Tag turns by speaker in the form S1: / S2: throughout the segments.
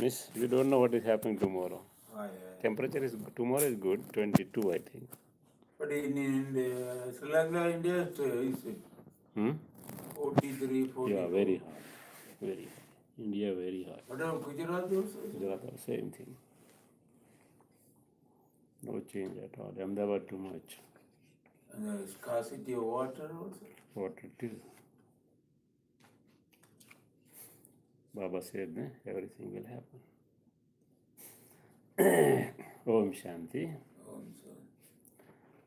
S1: Miss, you don't know what is happening tomorrow.
S2: Yeah.
S1: Temperature is tomorrow is good, 22, I think.
S2: But in Sri Lanka, India, it's 43, 44.
S1: Yeah, very hot. Very hot. India, very hot.
S2: But Gujarat also?
S1: Gujarat, same thing. No change at all. Ahmedabad, too much.
S2: And the scarcity of water also?
S1: Water too. Baba said, everything will happen. Om Shanti.
S2: Om Shanti.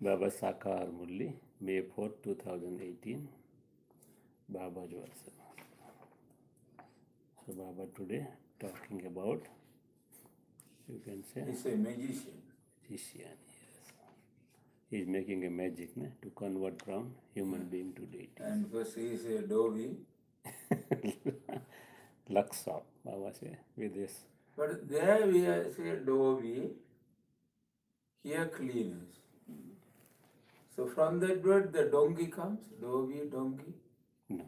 S1: Baba Sakar Murli, May 4, 2018. Baba's verse. So Baba today talking about, you can say,
S2: he's a magician.
S1: Magician, yes. He's making a magic to convert from human being to deity.
S2: And first he is a dhobi.
S1: Laksop, Baba say, with this.
S2: But there we say dhobi, here cleaners. So from that word the donkey comes, dhobi, donkey.
S1: No.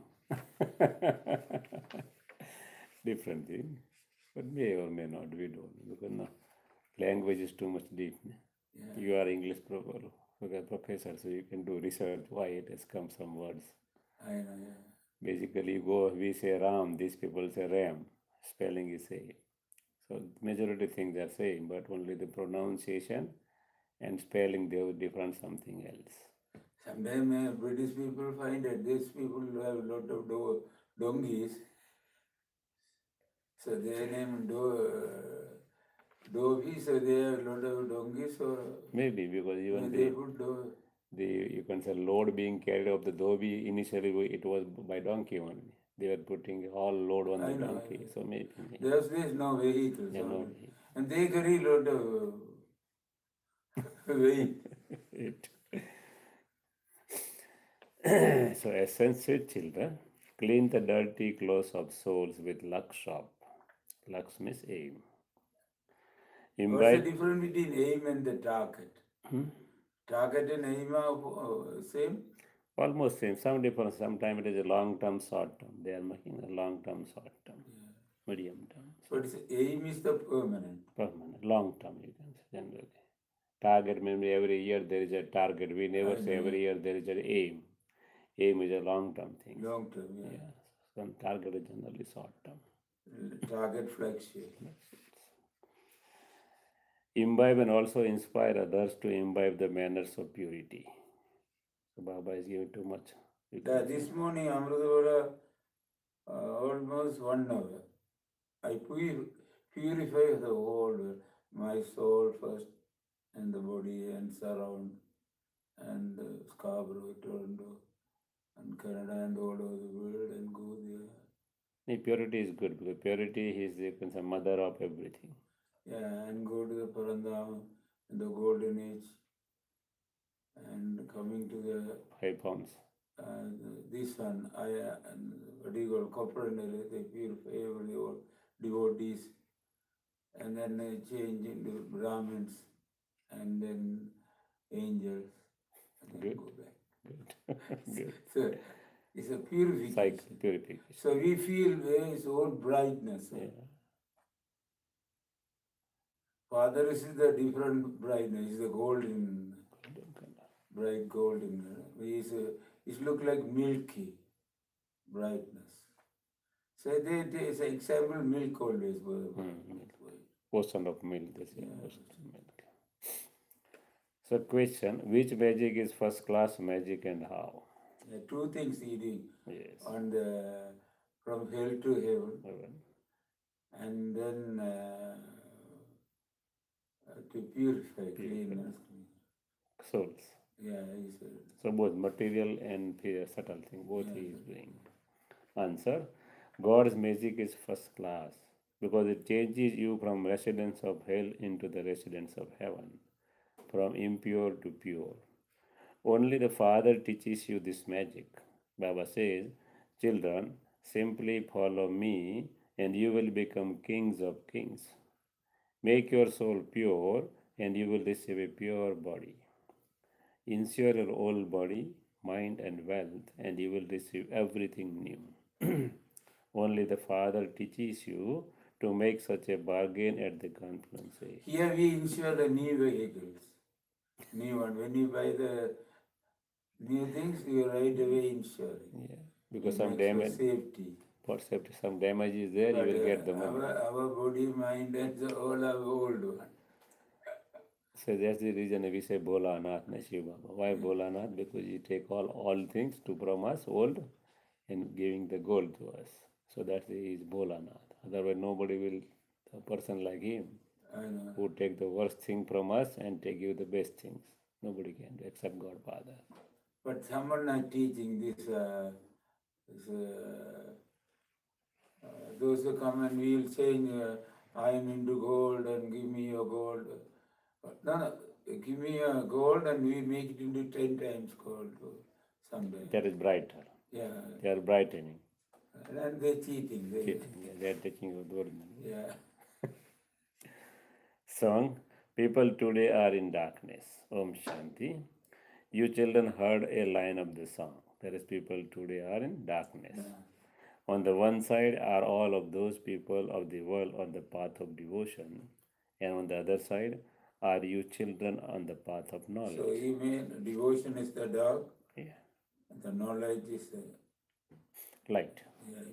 S1: Different thing. But may or may not, we don't know. Because no, language is too much deep.
S2: Yeah.
S1: You are English professor, so you can do research why it has come some words.
S2: I know, yeah.
S1: Basically, we say Ram, these people say Ram. Spelling is same. So majority things are same, but only the pronunciation and spelling they have different something else.
S2: Sometimes British people find that these people have a lot of donkeys, so they name Dhobi, so they have a lot of donkeys. So
S1: maybe because even
S2: they put
S1: you can say load being carried of the dhobi, initially it was by donkey only. They were putting all load on the donkey. So maybe.
S2: There's no vehicles.
S1: Yeah, no.
S2: And they carry a lot of weight.
S1: So as sensitive children, clean the dirty clothes of souls with Lakshap. Laks means aim.
S2: What's the difference between aim and the target? Target and aim are same?
S1: Almost same. Some difference. Sometimes it is a long term, short term. They are making a long term, short term, medium term.
S2: But aim is the permanent.
S1: Permanent, long term, you can say generally. Target means every year there is a target. We never say every year there is an aim. Aim is a long term thing.
S2: Long term, yeah.
S1: Some target is generally short term.
S2: Target fluctuates.
S1: Imbibe and also inspire others to imbibe the manners of purity. So Baba is giving too much.
S2: This morning, Amrutavara, almost 1 hour. I purify the whole, my soul first, and the body, and surround, and Scarborough, Toronto, and Canada, and all over the world, and go there.
S1: Purity is good because purity is the mother of everything.
S2: Yeah, and go to the Parandam, in the golden age, and coming to the
S1: 5 pounds.
S2: This one, what do you call, copper and they purify every devotees, and then they change into Brahmins, and then angels, and then go back.
S1: Good.
S2: So it's a purification.
S1: Purification.
S2: So we feel its own brightness. Yeah. Father is the different brightness, is the golden, bright golden. It look like milky brightness. So it's an example milk always.
S1: Portion of milk. So question, which magic is first class magic and how?
S2: 2 things eating. Yes. On the from hell to heaven. And then to purify, clean.
S1: Souls.
S2: Yeah,
S1: so both material and subtle thing, both he is doing. Answer, God's magic is first class because it changes you from residence of hell into the residence of heaven, from impure to pure. Only the Father teaches you this magic. Baba says, children, simply follow me and you will become kings of kings. Make your soul pure and you will receive a pure body. Insure your old body, mind and wealth and you will receive everything new. Only the Father teaches you to make such a bargain at the confluence.
S2: Here we insure the new vehicles, new one. When you buy the new things, you right away insure it.
S1: Yeah, because
S2: It
S1: some
S2: makes for
S1: damage,
S2: safety.
S1: for safety, some damage is there, you
S2: But
S1: will get the money.
S2: our body, mind, that's all our old one.
S1: So that's the reason we say Bholanath, na Shiv Baba. Why Bholanath? Because you take all things to from us, old, and giving the gold to us. So that's the is Bholanath. Otherwise, nobody will, a person like him,
S2: I know.
S1: who take the worst thing from us and take you the best things. Nobody can do except God Father.
S2: But someone are teaching this, those who come and will saying, I am into gold and give me your gold. No, give me your gold and we make it into 10 times gold someday.
S1: That is brighter.
S2: Yeah.
S1: They are brightening.
S2: And they're cheating.
S1: Cheating. Yeah, they are taking your the original.
S2: Yeah.
S1: Song. People today are in darkness. Om Shanti. You children heard a line of the song. That is, people today are in darkness.
S2: Yeah.
S1: On the one side are all of those people of the world on the path of devotion, and on the other side are you children on the path of knowledge.
S2: So you mean devotion is the dark?
S1: Yeah.
S2: The knowledge is the
S1: Light.
S2: light.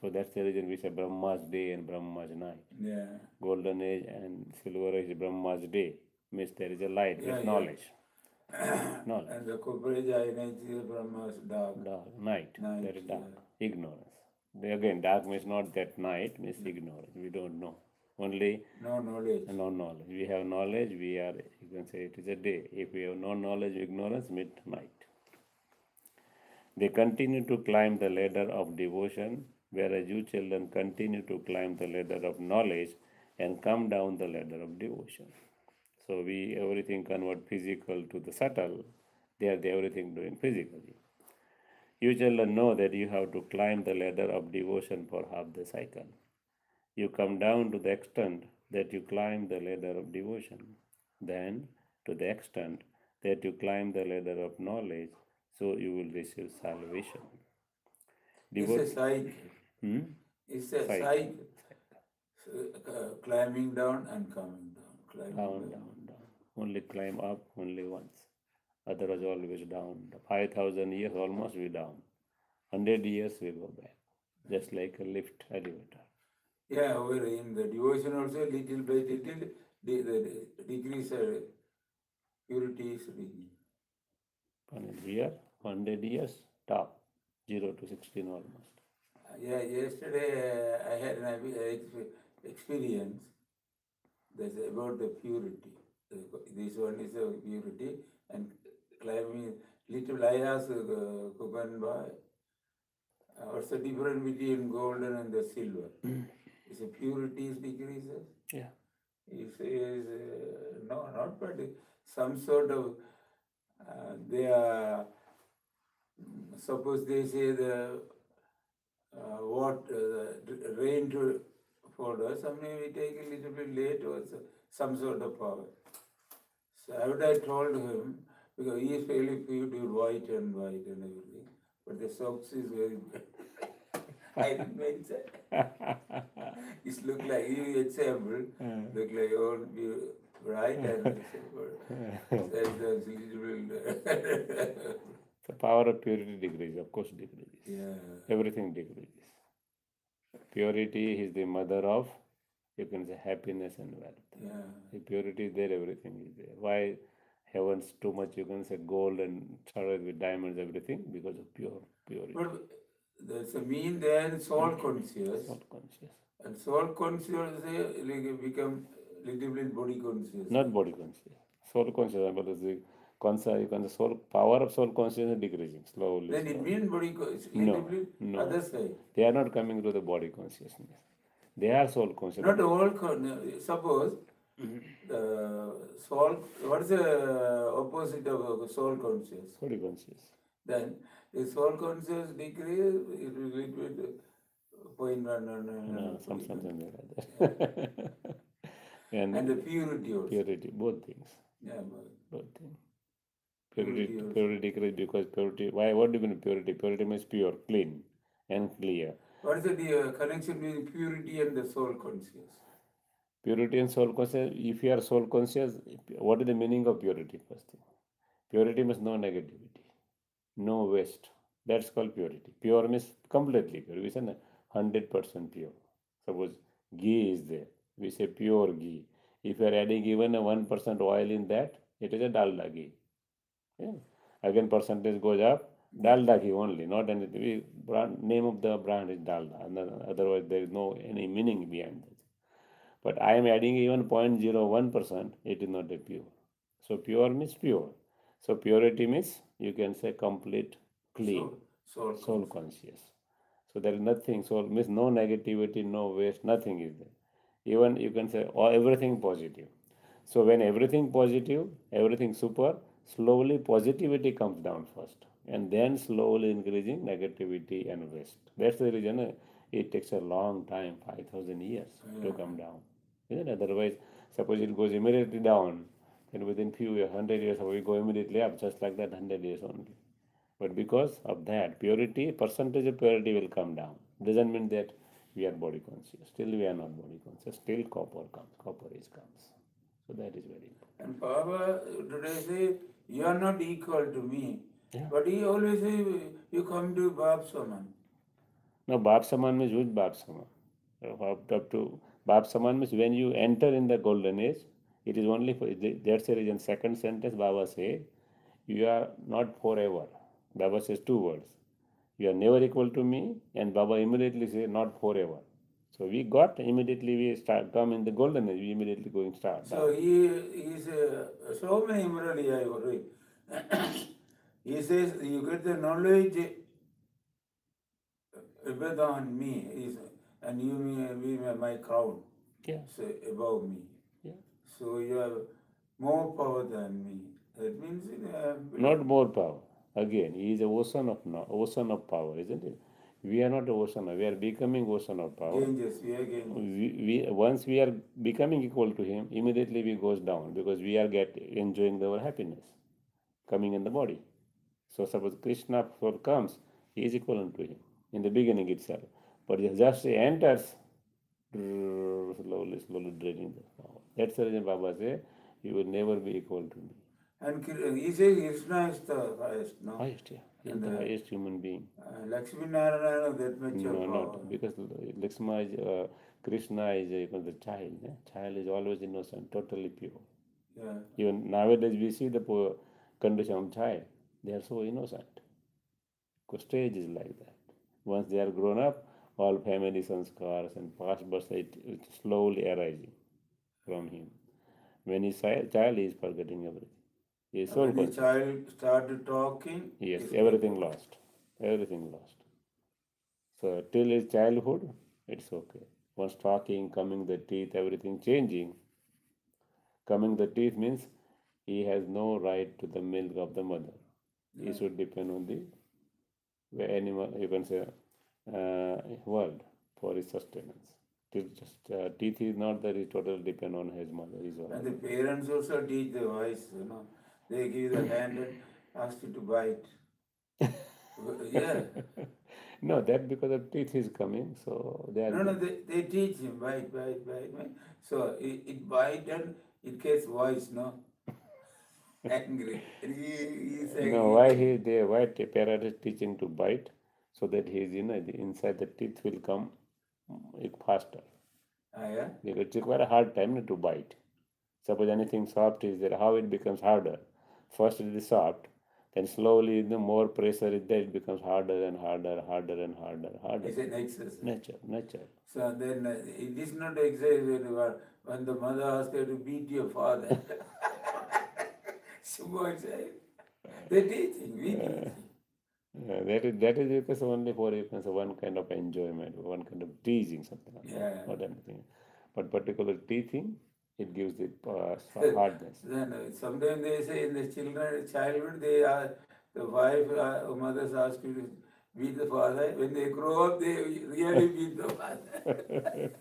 S1: So that's the reason we say Brahma's day and Brahma's night.
S2: Yeah.
S1: Golden age and silver age is Brahma's day. Means there is a light,
S2: Yeah,
S1: that's
S2: yeah.
S1: knowledge. Knowledge.
S2: And the Kubraja energy is Brahma's dark.
S1: Dark. Night.
S2: Night,
S1: That is dark. Ignorance. Again, dark means not that night, means ignorance. We don't know. Only
S2: No knowledge.
S1: no knowledge. We have knowledge, we are, you can say it is a day. If we have no knowledge, ignorance, midnight. They continue to climb the ladder of devotion, whereas you children continue to climb the ladder of knowledge and come down the ladder of devotion. So we everything convert physical to the subtle. They are everything doing physically. You children know that you have to climb the ladder of devotion for half the cycle. You come down to the extent that you climb the ladder of devotion, then to the extent that you climb the ladder of knowledge, so you will receive salvation.
S2: It's a cycle.
S1: Hmm?
S2: It's a
S1: Cycle.
S2: cycle. Climbing down and coming down. Climbing
S1: Down. Only climb up only once. Otherwise, always down. 5,000 years almost we down. 100 years we go back. Just like a lift elevator.
S2: Yeah, over in the devotion also, little by little, the decrease purity is reaching.
S1: 100 years, 100 years, top. 0 to 16 almost.
S2: Yeah, yesterday I had an experience that's about the purity. This one is a purity and climbing little I asked Kukanba, what's the difference between golden and the silver? Is the purity is decreases?
S1: Yeah.
S2: He says, no, not but some sort of, they are, suppose they say the rain to follow, something we take a little bit late or some sort of power. So after I told him, because he is fairly pure, white and everything, but the socks is very good. I didn't mention. It look like you example, look like all be bright and there's a little bit.
S1: The power of purity decreases, of course decreases.
S2: Yeah.
S1: Everything decreases. Purity is the mother of, you can say, happiness and wealth.
S2: Yeah.
S1: If purity is there, everything is there. Why heavens too much, you can say, gold and studded with diamonds, everything? Because of purity.
S2: But that's a mean there is soul conscious.
S1: Soul conscious.
S2: And soul conscious like become little bit body conscious.
S1: Not body conscious. Soul conscious, but the conscious, you can say, soul, power of soul consciousness is decreasing slowly.
S2: Then it means body conscious.
S1: No.
S2: Other side.
S1: They are not coming to the body consciousness. They are soul conscious.
S2: Not all. Suppose the soul. What is the opposite of soul conscious?
S1: Body conscious.
S2: Then the soul conscious decrease. It will be 0.1.
S1: Something like that.
S2: And the purity also.
S1: Purity, both things.
S2: Yeah,
S1: both things. Purity decrease because purity. Why? What do you mean purity? Purity means pure, clean, and clear.
S2: What is the connection between purity and the soul conscious?
S1: Purity and soul conscious. If you are soul conscious, what is the meaning of purity? First thing, purity means no negativity, no waste. That's called purity. Pure means completely pure. We say 100% pure. Suppose ghee is there, we say pure ghee. If you are adding even a 1% oil in that, it is a dalda ghee. Yeah. Again, percentage goes up. Dalda ghee only, not anything. Name of the brand is dalda. Otherwise, there is no any meaning behind it. But I am adding even 0.01%, it is not a pure. So pure means pure. So purity means you can say complete, clean,
S2: Soul
S1: soul conscious. So there is nothing, soul means no negativity, no waste, nothing is there. Even you can say everything positive. So when everything positive, everything super, slowly positivity comes down first, and then slowly increasing negativity and waste. That's the reason it takes a long time, 5,000 years to come down. Isn't it? Otherwise, suppose it goes immediately down, then within few years, 100 years, we go immediately up, just like that, 100 years only. But because of that, purity, percentage of purity will come down. Doesn't mean that we are body conscious. Still, we are not body conscious. Still, copper comes. Copper is comes. So that is very important.
S2: And Baba today say, you are not equal to me.
S1: Yeah.
S2: But he always say, you come to Bab Saman.
S1: Now, Bab Saman means which Bab Saman? Up to Bab Saman means when you enter in the golden age, it is only for that's the reason. Second sentence, Baba say, you are not forever. Baba says two words. You are never equal to me, and Baba immediately say not forever. So we got immediately we start come in the golden age. We immediately going start
S2: So
S1: down.
S2: he is so many Murali I read. He says you get the knowledge better on me, and you be my crown,
S1: Yeah,
S2: so above me.
S1: yeah.
S2: So you have more power than me. That means
S1: Not more power. Again, he is a ocean of ocean of power, isn't it? We are not a ocean. We are becoming ocean of power.
S2: Ganges, we are Ganges.
S1: Once we are becoming equal to him, immediately we goes down because we are enjoying our happiness coming in the body. So suppose Krishna soul comes, he is equivalent to him in the beginning itself. But just he enters, slowly, slowly draining the power. That's the reason Baba says, you will never be equal to me.
S2: And he says Krishna is the highest, no?
S1: Highest, yeah. He is
S2: And
S1: the highest human being.
S2: Lakshmi Narayana that much
S1: No,
S2: of power.
S1: not because Lakshma is, Krishna is the child. Child is always innocent, totally pure.
S2: Yeah.
S1: Even nowadays we see the condition of child. They are so innocent. Stage is like that. Once they are grown up, all family sanskars and past births it slowly arising from him. When his child is forgetting everything. He is soul
S2: When the
S1: conscious.
S2: child started talking,
S1: Yes,
S2: he's
S1: everything
S2: forgot.
S1: lost. Everything lost. So till his childhood, it's okay. Once talking, coming the teeth, everything changing. Coming the teeth means he has no right to the milk of the mother. He should depend on the animal, you can say, world for his sustenance. Teeth is not that he totally depend on his mother.
S2: And the parents also teach the voice, They give the hand and ask you to bite. Yeah.
S1: No, that because of teeth is coming, so they are.
S2: No, they teach him, bite, bite, bite, bite. So it bite and it gets voice, no? Angry. And he saying,
S1: No, why he they why the parrot is teaching to bite, so that his the inside the teeth will come faster.
S2: yeah?
S1: Because it requires a hard time to bite. Suppose anything soft is there, how it becomes harder? First it is soft, then slowly the more pressure is there, it becomes harder and harder, harder and harder, harder.
S2: It's an exercise.
S1: Nature.
S2: So then it is not exercise when the mother asks her to beat your father. Small child. They teaching, we teaching.
S1: That is because only for you can say one kind of enjoyment, one kind of teasing, something like that, not anything. But particular teaching, it gives the hardness.
S2: Then sometimes they say in the childhood, they are the wife, mothers ask you to beat the father. When they grow up, they really beat the father.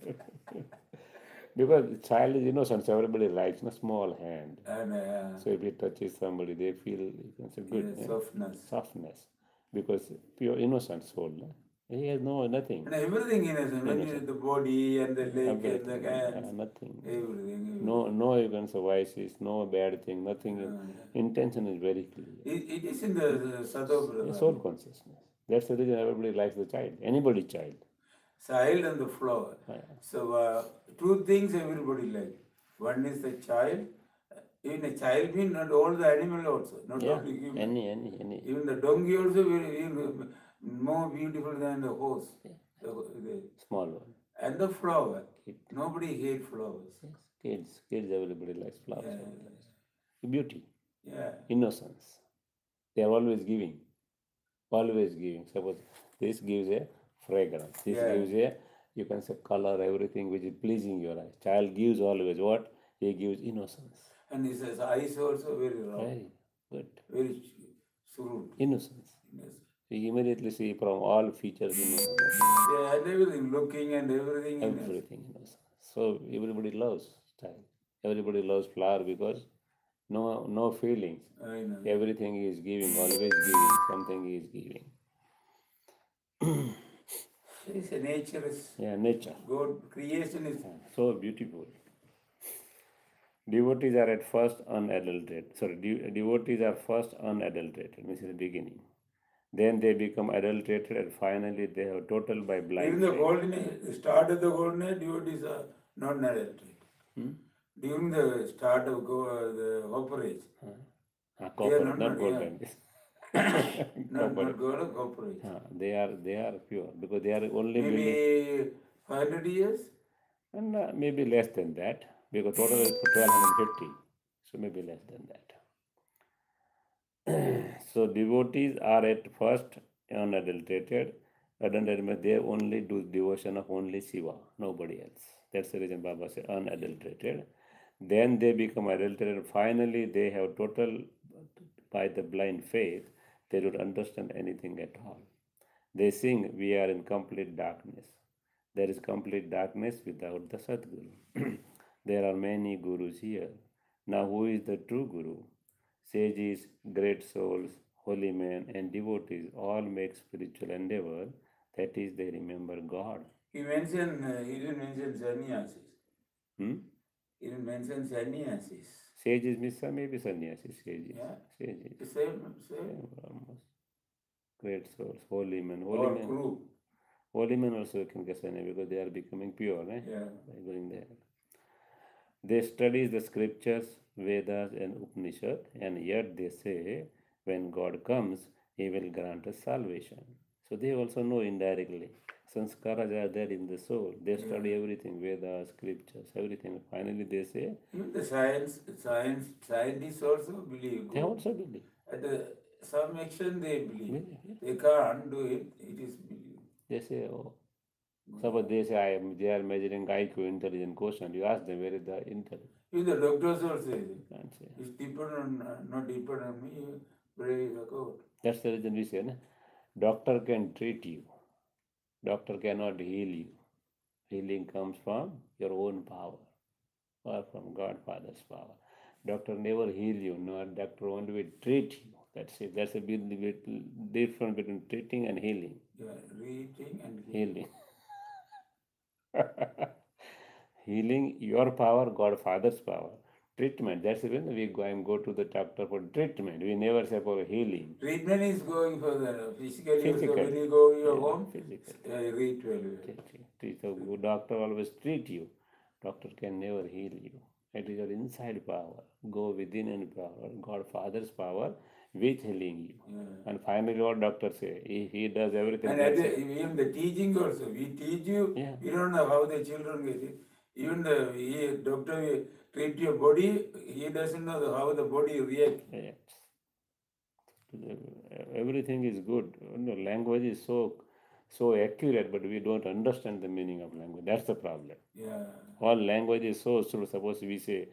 S1: Because child is innocent, so everybody likes a small hand.
S2: And
S1: So if he touches somebody, they feel you can say good
S2: softness.
S1: softness, because pure innocent soul. He has no nothing.
S2: And everything innocent. When
S1: Innocent.
S2: the body and the leg and the
S1: Everything.
S2: hands,
S1: Nothing.
S2: everything.
S1: No events of vices, no bad thing, nothing.
S2: Yeah.
S1: Intention is very clear.
S2: It is in the
S1: A soul
S2: Sadhu
S1: consciousness. That's the reason everybody likes the child. Anybody child.
S2: child and the flower.
S1: Yeah.
S2: So two things everybody like. One is the child. Even a child means not all the animal also, not
S1: Yeah.
S2: only human.
S1: Any.
S2: Even the donkey also very more beautiful than the horse.
S1: Yeah.
S2: The
S1: Small one.
S2: and the flower.
S1: Kid.
S2: Nobody hates flowers.
S1: Yes. Kids, everybody likes flowers.
S2: Yeah.
S1: Everybody likes. Beauty.
S2: Yeah.
S1: Innocence. They are always giving. Always giving. Suppose this gives a fragrance. This
S2: Yeah.
S1: gives a, you can say, color, everything which is pleasing your eyes. Child gives always what? He gives innocence.
S2: And his eyes also very round.
S1: Very good.
S2: Very shrewd.
S1: Innocence.
S2: Yes.
S1: We immediately see from all features innocence.
S2: Yeah, and everything, looking and everything.
S1: Everything innocence. So everybody loves child. Everybody loves flower because no feelings.
S2: I know.
S1: Everything is giving, always giving. Something is giving.
S2: It's a nature is.
S1: Yeah, nature.
S2: God creation is.
S1: So beautiful. Devotees are at first unadulterated. Devotees are first unadulterated, means in the beginning. Then they become adulterated, and finally they have total by blind
S2: During the
S1: faith.
S2: golden age, start of the golden age, devotees are not adulterated. During the start of the copper age,
S1: Copper,
S2: not
S1: not golden.
S2: not gold, copper age.
S1: They are pure because they are only building,
S2: Maybe 500 years.
S1: and maybe less than that because total is 1250, so maybe less than that. So devotees are at first unadulterated. Adulterated means they only do devotion of only Shiva, nobody else. That's the reason Baba said unadulterated. Then they become adulterated. Finally, they have total, by the blind faith, they don't understand anything at all. They sing, we are in complete darkness. There is complete darkness without the Sadguru. There are many gurus here. Now, who is the true guru? Sages, great souls, holy men, and devotees all make spiritual endeavor. That is, they remember God.
S2: He didn't mention sannyasis.
S1: Hmm?
S2: He didn't mention sannyasis.
S1: Sages means maybe sannyasis, sages.
S2: Yeah.
S1: Sages.
S2: Same.
S1: Almost. Great souls, holy men.
S2: Or group.
S1: Holy men also can get sannyas because they are becoming pure,
S2: Yeah.
S1: by going there. They study the scriptures, Vedas, and Upanishad, and yet they say, when God comes, He will grant us salvation. So they also know indirectly. Sanskaras are there in the soul. They study everything, Vedas, scriptures, everything. Finally, they say,
S2: even the scientists also believe God.
S1: They also believe.
S2: At some extent they believe. They can't do it. It is believed.
S1: They say, oh. Suppose they say they are measuring IQ, intelligent quotient. You ask them, where is the intelligence?
S2: Even the doctors also say,
S1: Can't say.
S2: it's dependent on, not dependent on me, pray the God.
S1: That's the reason we say, doctor can treat you. Doctor cannot heal you. Healing comes from your own power or from God Father's power. Doctor never heal you, nor doctor only will treat you. That's it. That's a big difference between treating and healing.
S2: Yeah, treating and
S1: Healing. Healing, your power, God Father's power. Treatment, that's when we go and go to the doctor for treatment. We never say for healing.
S2: Treatment is going for the physically.
S1: Physical.
S2: Also when you go your home,
S1: Physical.
S2: read well.
S1: So doctor always treat you. Doctor can never heal you. It is your inside power. Go within and power. God Father's power with healing you.
S2: Yeah.
S1: And finally what doctor say? He does everything.
S2: And even the teaching also. We teach you, we don't know how the children get it. Even the doctor will treat your body, he doesn't know how the body reacts.
S1: Yes. Everything is good. Language is so accurate, but we don't understand the meaning of language. That's the problem.
S2: Yeah.
S1: All language is so true. Suppose we say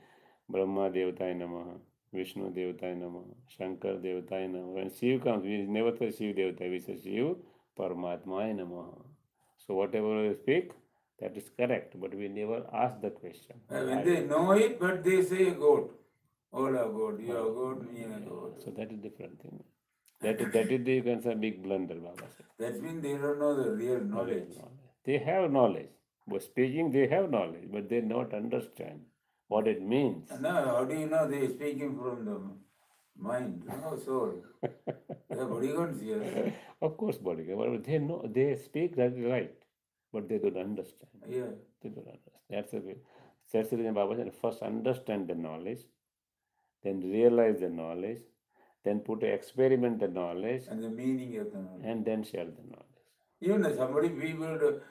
S1: Brahma Devatai Namaha, Vishnu Devatai Namaha, Shankar Devatai Namaha. When Shiv comes, we never say Shiv Devatai, we say Shiv Paramatmaya Namaha. So whatever we speak, that is correct, but we never ask the question.
S2: When they know it, but they say God. All are God, you are God, me are God.
S1: So that is different thing. That is the you can say big blunder, Baba said.
S2: That means they don't know the real
S1: Real
S2: knowledge.
S1: knowledge. They have knowledge. But speaking, they have knowledge, but they not understand what it means.
S2: And now, how do you know they are speaking from the mind, no soul? They are body conscious.
S1: Of course, bodyguard, but they know they speak that right, but they don't understand.
S2: Yeah.
S1: They don't understand. That's the reason Baba said first understand the knowledge, then realize the knowledge, then put to experiment the knowledge,
S2: And the meaning of the knowledge.
S1: and then share the knowledge.
S2: Even somebody, people,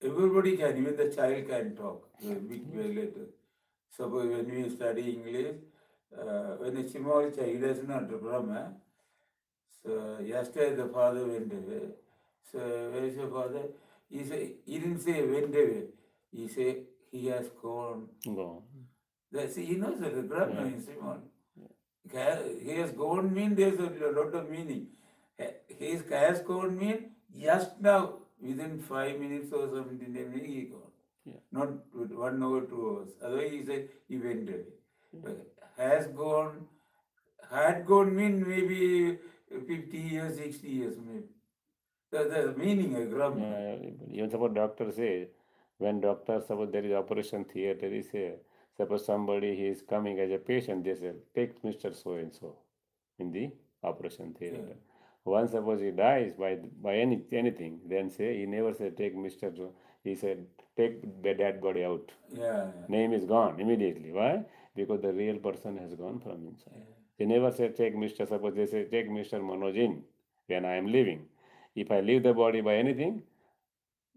S2: everybody can, even the child can talk a bit later. Suppose when we study English, when a small child does not grammar, so yesterday the father went away. So where is your father? He didn't say went away. He said he has gone.
S1: Go.
S2: That's, he knows that the grammar is small. He has gone mean there's a lot of meaning. He has gone mean just now within 5 minutes or something he gone.
S1: Yeah.
S2: Not with 1 hour, 2 hours. Otherwise he said he went away. But has gone, had gone mean maybe 50 years, 60 years maybe. The meaning of grammar.
S1: Even suppose doctor say, when doctor suppose there is operation theater, he say, suppose somebody he is coming as a patient, they say, take Mr. So and so in the operation theater.
S2: Yeah.
S1: Once suppose he dies by anything, then say he never said take Mr. So. He said take the dead body out.
S2: Yeah.
S1: Name is gone immediately. Why? Because the real person has gone from inside. They never say take Mr. Suppose they say take Mr. Manoj in when I am leaving. If I leave the body by anything,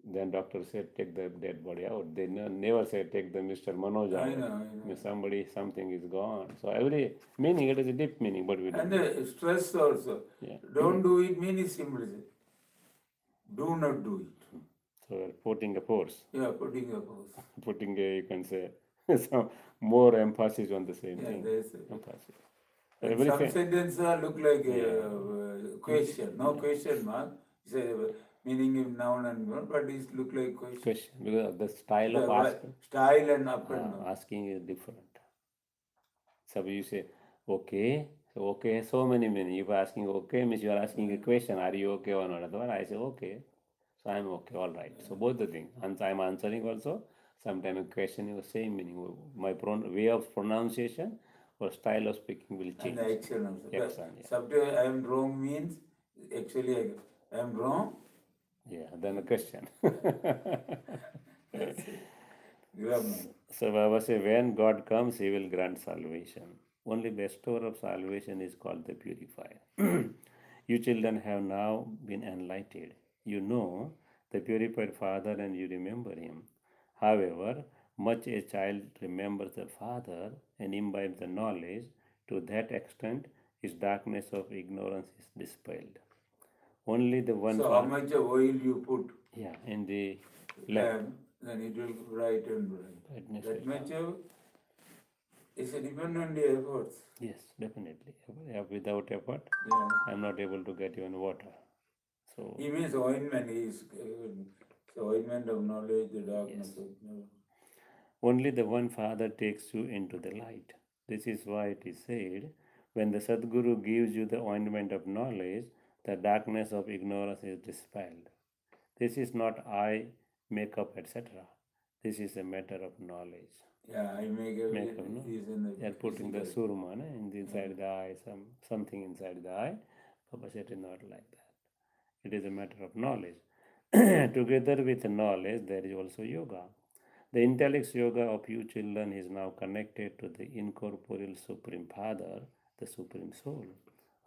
S1: then doctor said take the dead body out. They never say take the Mr. Manoj out.
S2: I know.
S1: Somebody, something is gone. So every meaning, it is a deep meaning, but we don't.
S2: And the stress also.
S1: Yeah.
S2: Don't do it mean is simple. Do not do it.
S1: So we're putting a force.
S2: Yeah, putting a force.
S1: Putting a, you can say, some more emphasis on the same thing.
S2: There's
S1: Emphasis.
S2: some sentences look like a question. No question mark. It's a meaning of noun and verb, but it look like question.
S1: Question. Because the style of asking.
S2: Style and up and down.
S1: Asking is different. So you say, okay. So okay, so many meaning. If asking okay means you are asking a question, are you okay or not? Otherwise I say okay. So I'm okay, all right. So both the things. And I'm answering also. Sometimes a question is the same meaning. My way of pronunciation or style of speaking will change.
S2: And the action also.
S1: Action, yeah.
S2: Subject I am wrong means actually I am wrong.
S1: Yeah, then a question.
S2: Grammar.
S1: So Baba say, when God comes, He will grant salvation. Only bestower of salvation is called the purifier. You children have now been enlightened. You know the purified Father and you remember Him. However, much a child remembers the Father and imbibes the knowledge, to that extent his darkness of ignorance is dispelled. Only the one.
S2: So how much of oil you put?
S1: Yeah, in the
S2: lamp, then it will bright and bright. That much of is depend on the efforts.
S1: Yes, definitely. Without effort, I am not able to get even water. So
S2: he means ointment is the ointment of knowledge, the darkness of knowledge.
S1: Only the one Father takes you into the light. This is why it is said, when the Sadguru gives you the ointment of knowledge, the darkness of ignorance is dispelled. This is not I, make up, etc. This is a matter of knowledge.
S2: Yeah, I make up.
S1: They are putting the surma in the inside the eye, something inside the eye. Papa said it is not like that. It is a matter of knowledge. Together with knowledge, there is also yoga. The intellect's yoga of you children is now connected to the incorporeal Supreme Father, the Supreme Soul.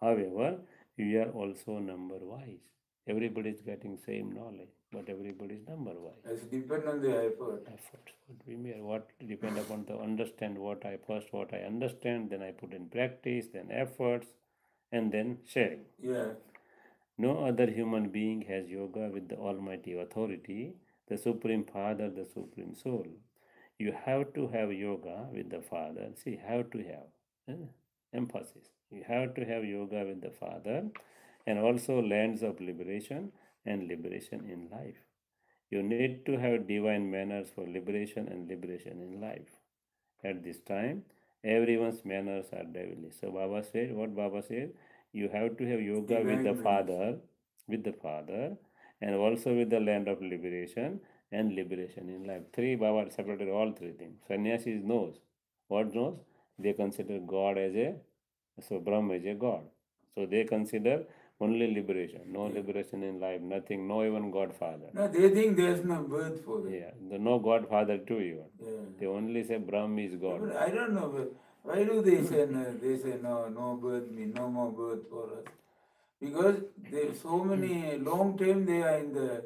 S1: However, you are also number-wise. Everybody is getting same knowledge, but everybody is number-wise.
S2: It depends on the effort.
S1: What depend upon to understand what I understand, then I put in practice, then efforts, and then sharing.
S2: Yeah.
S1: No other human being has yoga with the Almighty Authority, the Supreme Father, the Supreme Soul. You have to have yoga with the Father. See, have to have. Emphasis. You have to have yoga with the Father and also lands of liberation and liberation in life. You need to have divine manners for liberation and liberation in life. At this time, Everyone's manners are devilish. So Baba said, what Baba said, you have to have yoga
S2: Divine manners.
S1: with the Father, and also with the land of liberation and liberation in life. Three Baba separated all three things. Sannyasis knows. What knows? They consider God as a so Brahma is a God. So they consider only liberation, no
S2: Yeah.
S1: liberation in life, nothing, no even Godfather.
S2: No, they think there's no birth for them.
S1: Yeah, no Godfather too even.
S2: Yeah.
S1: They only say Brahma is
S2: Yeah,
S1: God.
S2: but I don't know. Why do they say no? They say no, no birth mean no more birth for us. Because they so many long time they are in the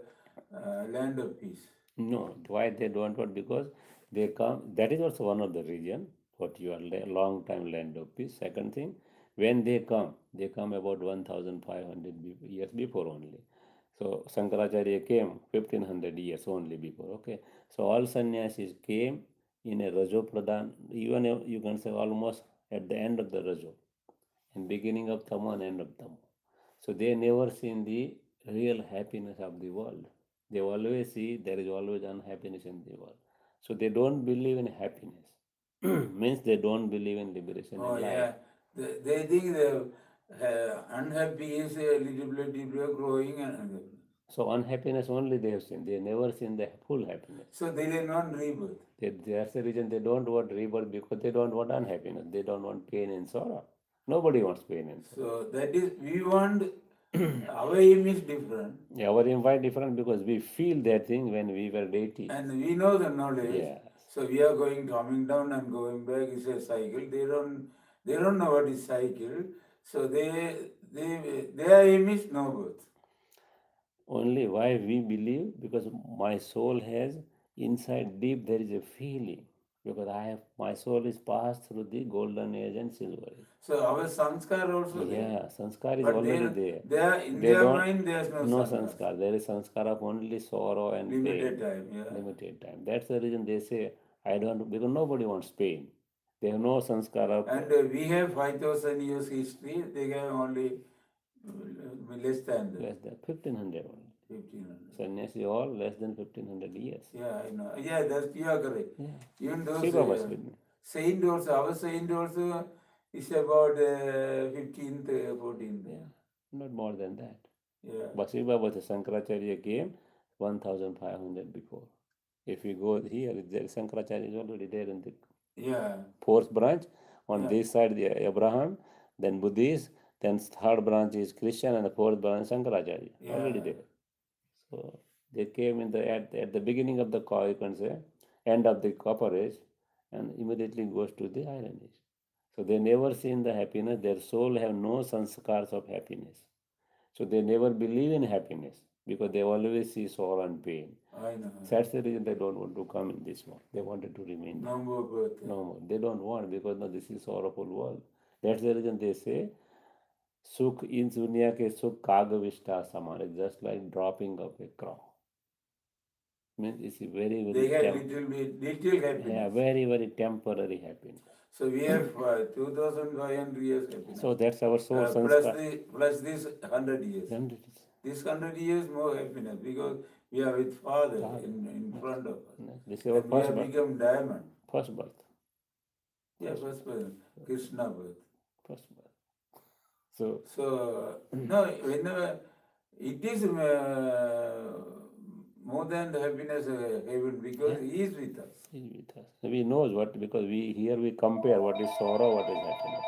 S2: land of peace.
S1: No, why they don't want? Because they come. That is also one of the reason. What you are long time land of peace. Second thing, when they come about 1,500 years before only. So Shankaracharya came 1,500 years only before. Okay, so all sannyasis came in a Rajo Pradhan. Even you can say almost at the end of the Rajo, and beginning of Tamo and end of Tamo. So they never seen the real happiness of the world. They always see there is always unhappiness in the world. So they don't believe in happiness. Means they don't believe in liberation
S2: Oh
S1: in life.
S2: yeah, they think the unhappy is a little bit growing and unhappy.
S1: So unhappiness only they have seen. They never seen the full happiness.
S2: So they are not rebirth.
S1: That's the reason they don't want rebirth, because they don't want unhappiness. They don't want pain and sorrow. Nobody wants pain and sorrow.
S2: So that is we want our aim is different.
S1: Yeah, our aim why different, because we feel that thing when we were deities.
S2: And we know the knowledge.
S1: Yes.
S2: So we are coming down and going back is a cycle. They don't know what is cycle. So their aim is no birth.
S1: Only why we believe, because my soul has inside deep there is a feeling, because I have my soul is passed through the golden age and silver age.
S2: So our sanskar also there.
S1: Yeah, sanskar is
S2: But
S1: already there.
S2: they are in
S1: They
S2: their
S1: don't
S2: mind there's no
S1: no
S2: sanskar.
S1: sanskar. There is sanskar of only sorrow and
S2: Limited
S1: pain.
S2: time, yeah.
S1: Limited time. That's the reason they say I don't, because nobody wants pain. They have no sanskar of
S2: And we have 5,000 years history. They have only less than that.
S1: less than 1,500 only.
S2: 1,500.
S1: Sannyasi all less than 1,500 years.
S2: Yeah, I know. Yeah, you are correct.
S1: Yeah.
S2: Even those
S1: Shiva was with me.
S2: saint also, our saint also is about 15th, 14th.
S1: Yeah, not more than that.
S2: Yeah.
S1: Basiba was a Shankaracharya came 1,500 before. If you go here, Shankaracharya is already there in the
S2: Yeah.
S1: fourth branch. On
S2: Yeah.
S1: this side, the Abraham, then Buddhist, then third branch is Christian, and the fourth branch Shankaracharya.
S2: Yeah.
S1: Already there. So they came in the at the beginning of the you can say, end of the copper age, and immediately goes to the iron age. So they never seen the happiness. Their soul have no sanskars of happiness. So they never believe in happiness, because they always see sorrow and pain.
S2: I know.
S1: That's the reason they don't want to come in this world. They wanted to remain
S2: No more birth.
S1: no more. They don't want, because no, this is sorrowful world. That's the reason they say Sukh in dunya ke sukh kagavishta saman. It's just like dropping of a crow. Means it's very,
S2: They
S1: very
S2: have little happiness.
S1: yeah, very, very temporary happiness.
S2: So we have 2,500 years happiness.
S1: So that's our soul
S2: plus this 100 years.
S1: 100.
S2: This 100 years more happiness because we are with Father in front of us.
S1: This is our
S2: And we
S1: first
S2: have
S1: birth.
S2: become diamond.
S1: First birth.
S2: Yeah, first birth. Krishna birth.
S1: First birth.
S2: So no, whenever it is more than the happiness heaven because he is with us.
S1: He is with us. We knows what, because we compare what is sorrow, what is happiness.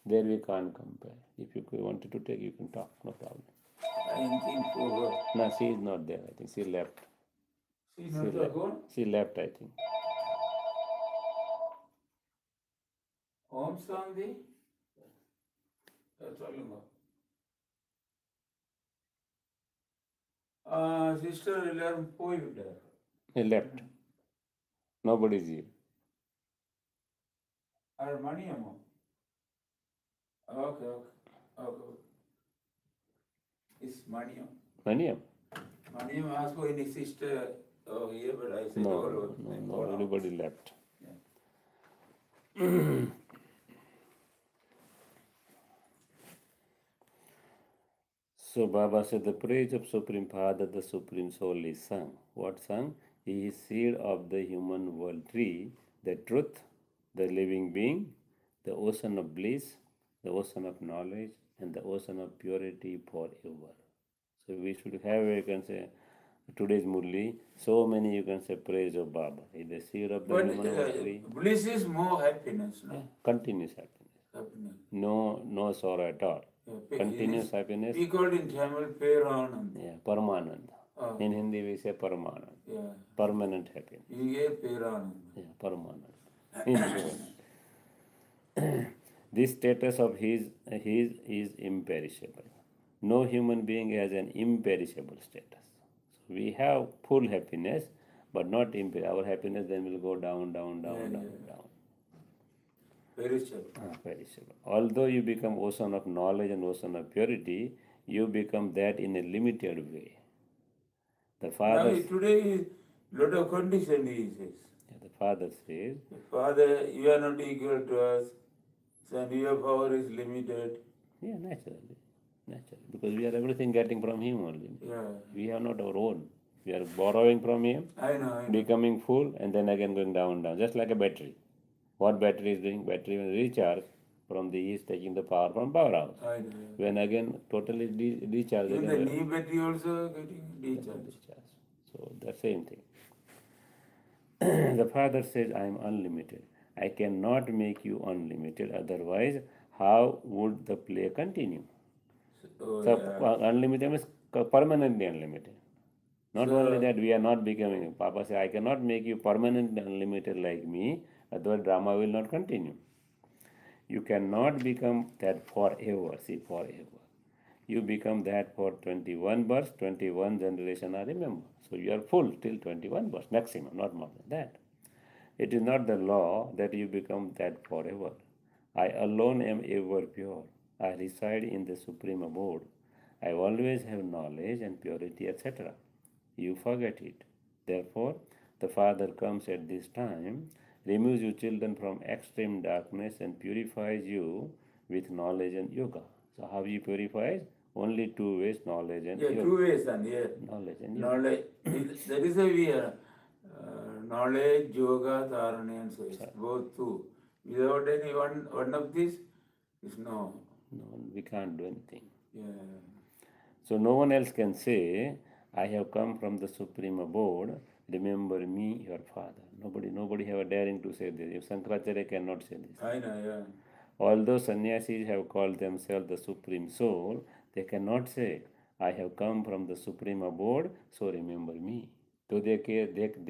S1: There we can't compare. If you wanted to take, you can talk, no problem.
S2: I think for
S1: No, she is not there. I think she left. She left, I think.
S2: Om Shanti. சொல்லுங்க sister எல்லாரும் போய்விட்டார்.
S1: He left. Nobody is here.
S2: Maniyamma. Okay. It's Maniam.
S1: Maniam?
S2: Maniam asked for any sister here, but I said
S1: No, everybody left.
S2: Yeah.
S1: So Baba said the praise of Supreme Father, the Supreme Soul is sung. What sung? He is seed of the human world tree, the truth, the living being, the ocean of bliss, the ocean of knowledge, and the ocean of purity forever. So we should have, you can say, today's Murli, so many you can say praise of Baba. In the seed of the
S2: But
S1: human heart tree,
S2: bliss is more happiness, no?
S1: yeah, continuous happiness.
S2: Happiness.
S1: No sorrow at all.
S2: Yeah,
S1: Continuous happiness.
S2: we called in Tamil Peranand.
S1: Yeah, Paramanand.
S2: Oh,
S1: In Hindi we say Paramanand.
S2: yeah.
S1: Permanent happiness.
S2: You get Peranand.
S1: Yeah, Paramanand. This status of his is imperishable. No human being has an imperishable status. So we have full happiness, but not imperishable. Our happiness then will go down.
S2: Perishable.
S1: Perishable. Although you become ocean of knowledge and ocean of purity, you become that in a limited way. The Father.
S2: Now, today, lot of condition he says.
S1: The Father says,
S2: Father, you are not equal to us, and your power is limited.
S1: yeah, naturally, because we are everything getting from Him only.
S2: Yeah.
S1: We are not our own. We are borrowing from Him,
S2: I know.
S1: becoming full, and then again going down, just like a battery. What battery is doing? Battery when recharge from the east, taking the power from powerhouse.
S2: I know.
S1: When again totally recharge.
S2: Even
S1: again,
S2: the new battery also getting recharged.
S1: So the same thing. The Father says, I am unlimited. I cannot make you unlimited. Otherwise, how would the play continue? So unlimited means permanently unlimited. Not only that, we are not becoming. Papa says, I cannot make you permanently unlimited like me. Otherwise, drama will not continue. You cannot become that forever. See, forever. You become that for 21 births, 21 generation I remember. So you are full till 21 births, maximum, not more than that. It is not the law that you become that forever. I alone am ever pure. I reside in the supreme abode. I always have knowledge and purity, etc. You forget it. Therefore, the Father comes at this time, removes you children from extreme darkness and purifies you with knowledge and yoga. So how you purify? Only two ways, knowledge and yoga.
S2: 2 ways, and
S1: Knowledge and yoga.
S2: knowledge. That is why we are knowledge, yoga, dharana, and so both two. Without any one of these, is no.
S1: No, we can't do anything.
S2: Yeah.
S1: So no one else can say, I have come from the supreme abode, remember me, your father. Nobody have a daring to say this. If Shankaracharya cannot say this.
S2: I know, yeah.
S1: Although sannyasis have called themselves the supreme soul, they cannot say, I have come from the supreme abode, so remember me. So they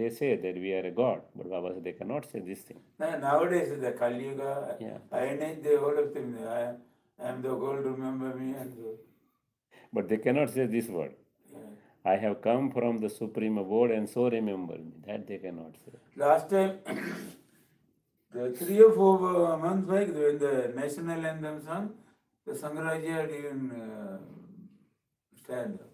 S1: say that we are a god, but Baba said they cannot say this thing.
S2: Nowadays, the Kali Yuga,
S1: Yeah.
S2: I need the whole of them. I am the gold, remember me. And so.
S1: But they cannot say this word.
S2: Yeah.
S1: I have come from the supreme abode and so remember me. That they cannot say.
S2: Last time, the 3 or 4 months back, when the national anthem sung, the Sangarajya didn't stand up.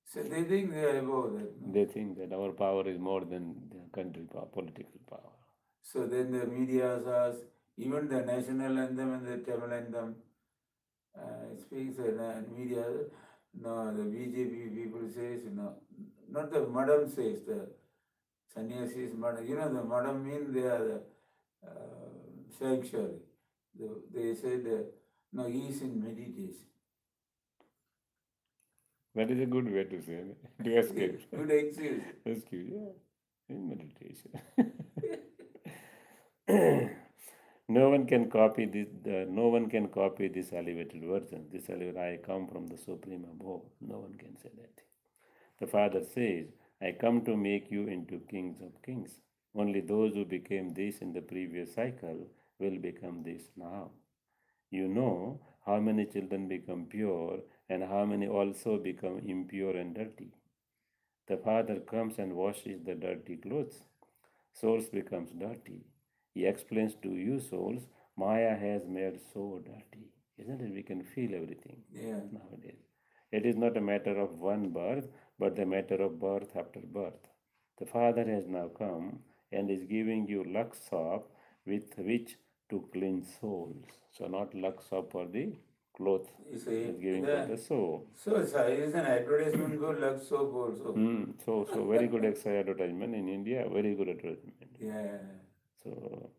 S2: So they think they are above that. No?
S1: They think that our power is more than the country power, political power.
S2: So then the media asked, even the national anthem and the Tamil anthem, speaks in media, no, the BJP people says, no, not the madam says, the sannyasis madam. You know, the madam means they are the sanctuary. They said, no, he is in meditation.
S1: That is a good way to say it. To escape.
S2: Good excuse.
S1: Excuse, yeah. In meditation. No one can copy this. No one can copy this elevated version. This elevated, I come from the supreme above. No one can say that. The Father says, I come to make you into kings of kings. Only those who became this in the previous cycle will become this now. You know how many children become pure and how many also become impure and dirty. The Father comes and washes the dirty clothes. Souls becomes dirty. He explains to you souls, Maya has made so dirty. Isn't it? We can feel everything nowadays. It is not a matter of one birth, but the matter of birth after birth. The Father has now come and is giving you lux soap with which to cleanse souls. So not lux soap for the cloth.
S2: You see,
S1: It's giving for the soul.
S2: So it is an advertisement for lux soap also.
S1: So very good advertisement in India. Very good advertisement.
S2: Yeah.
S1: So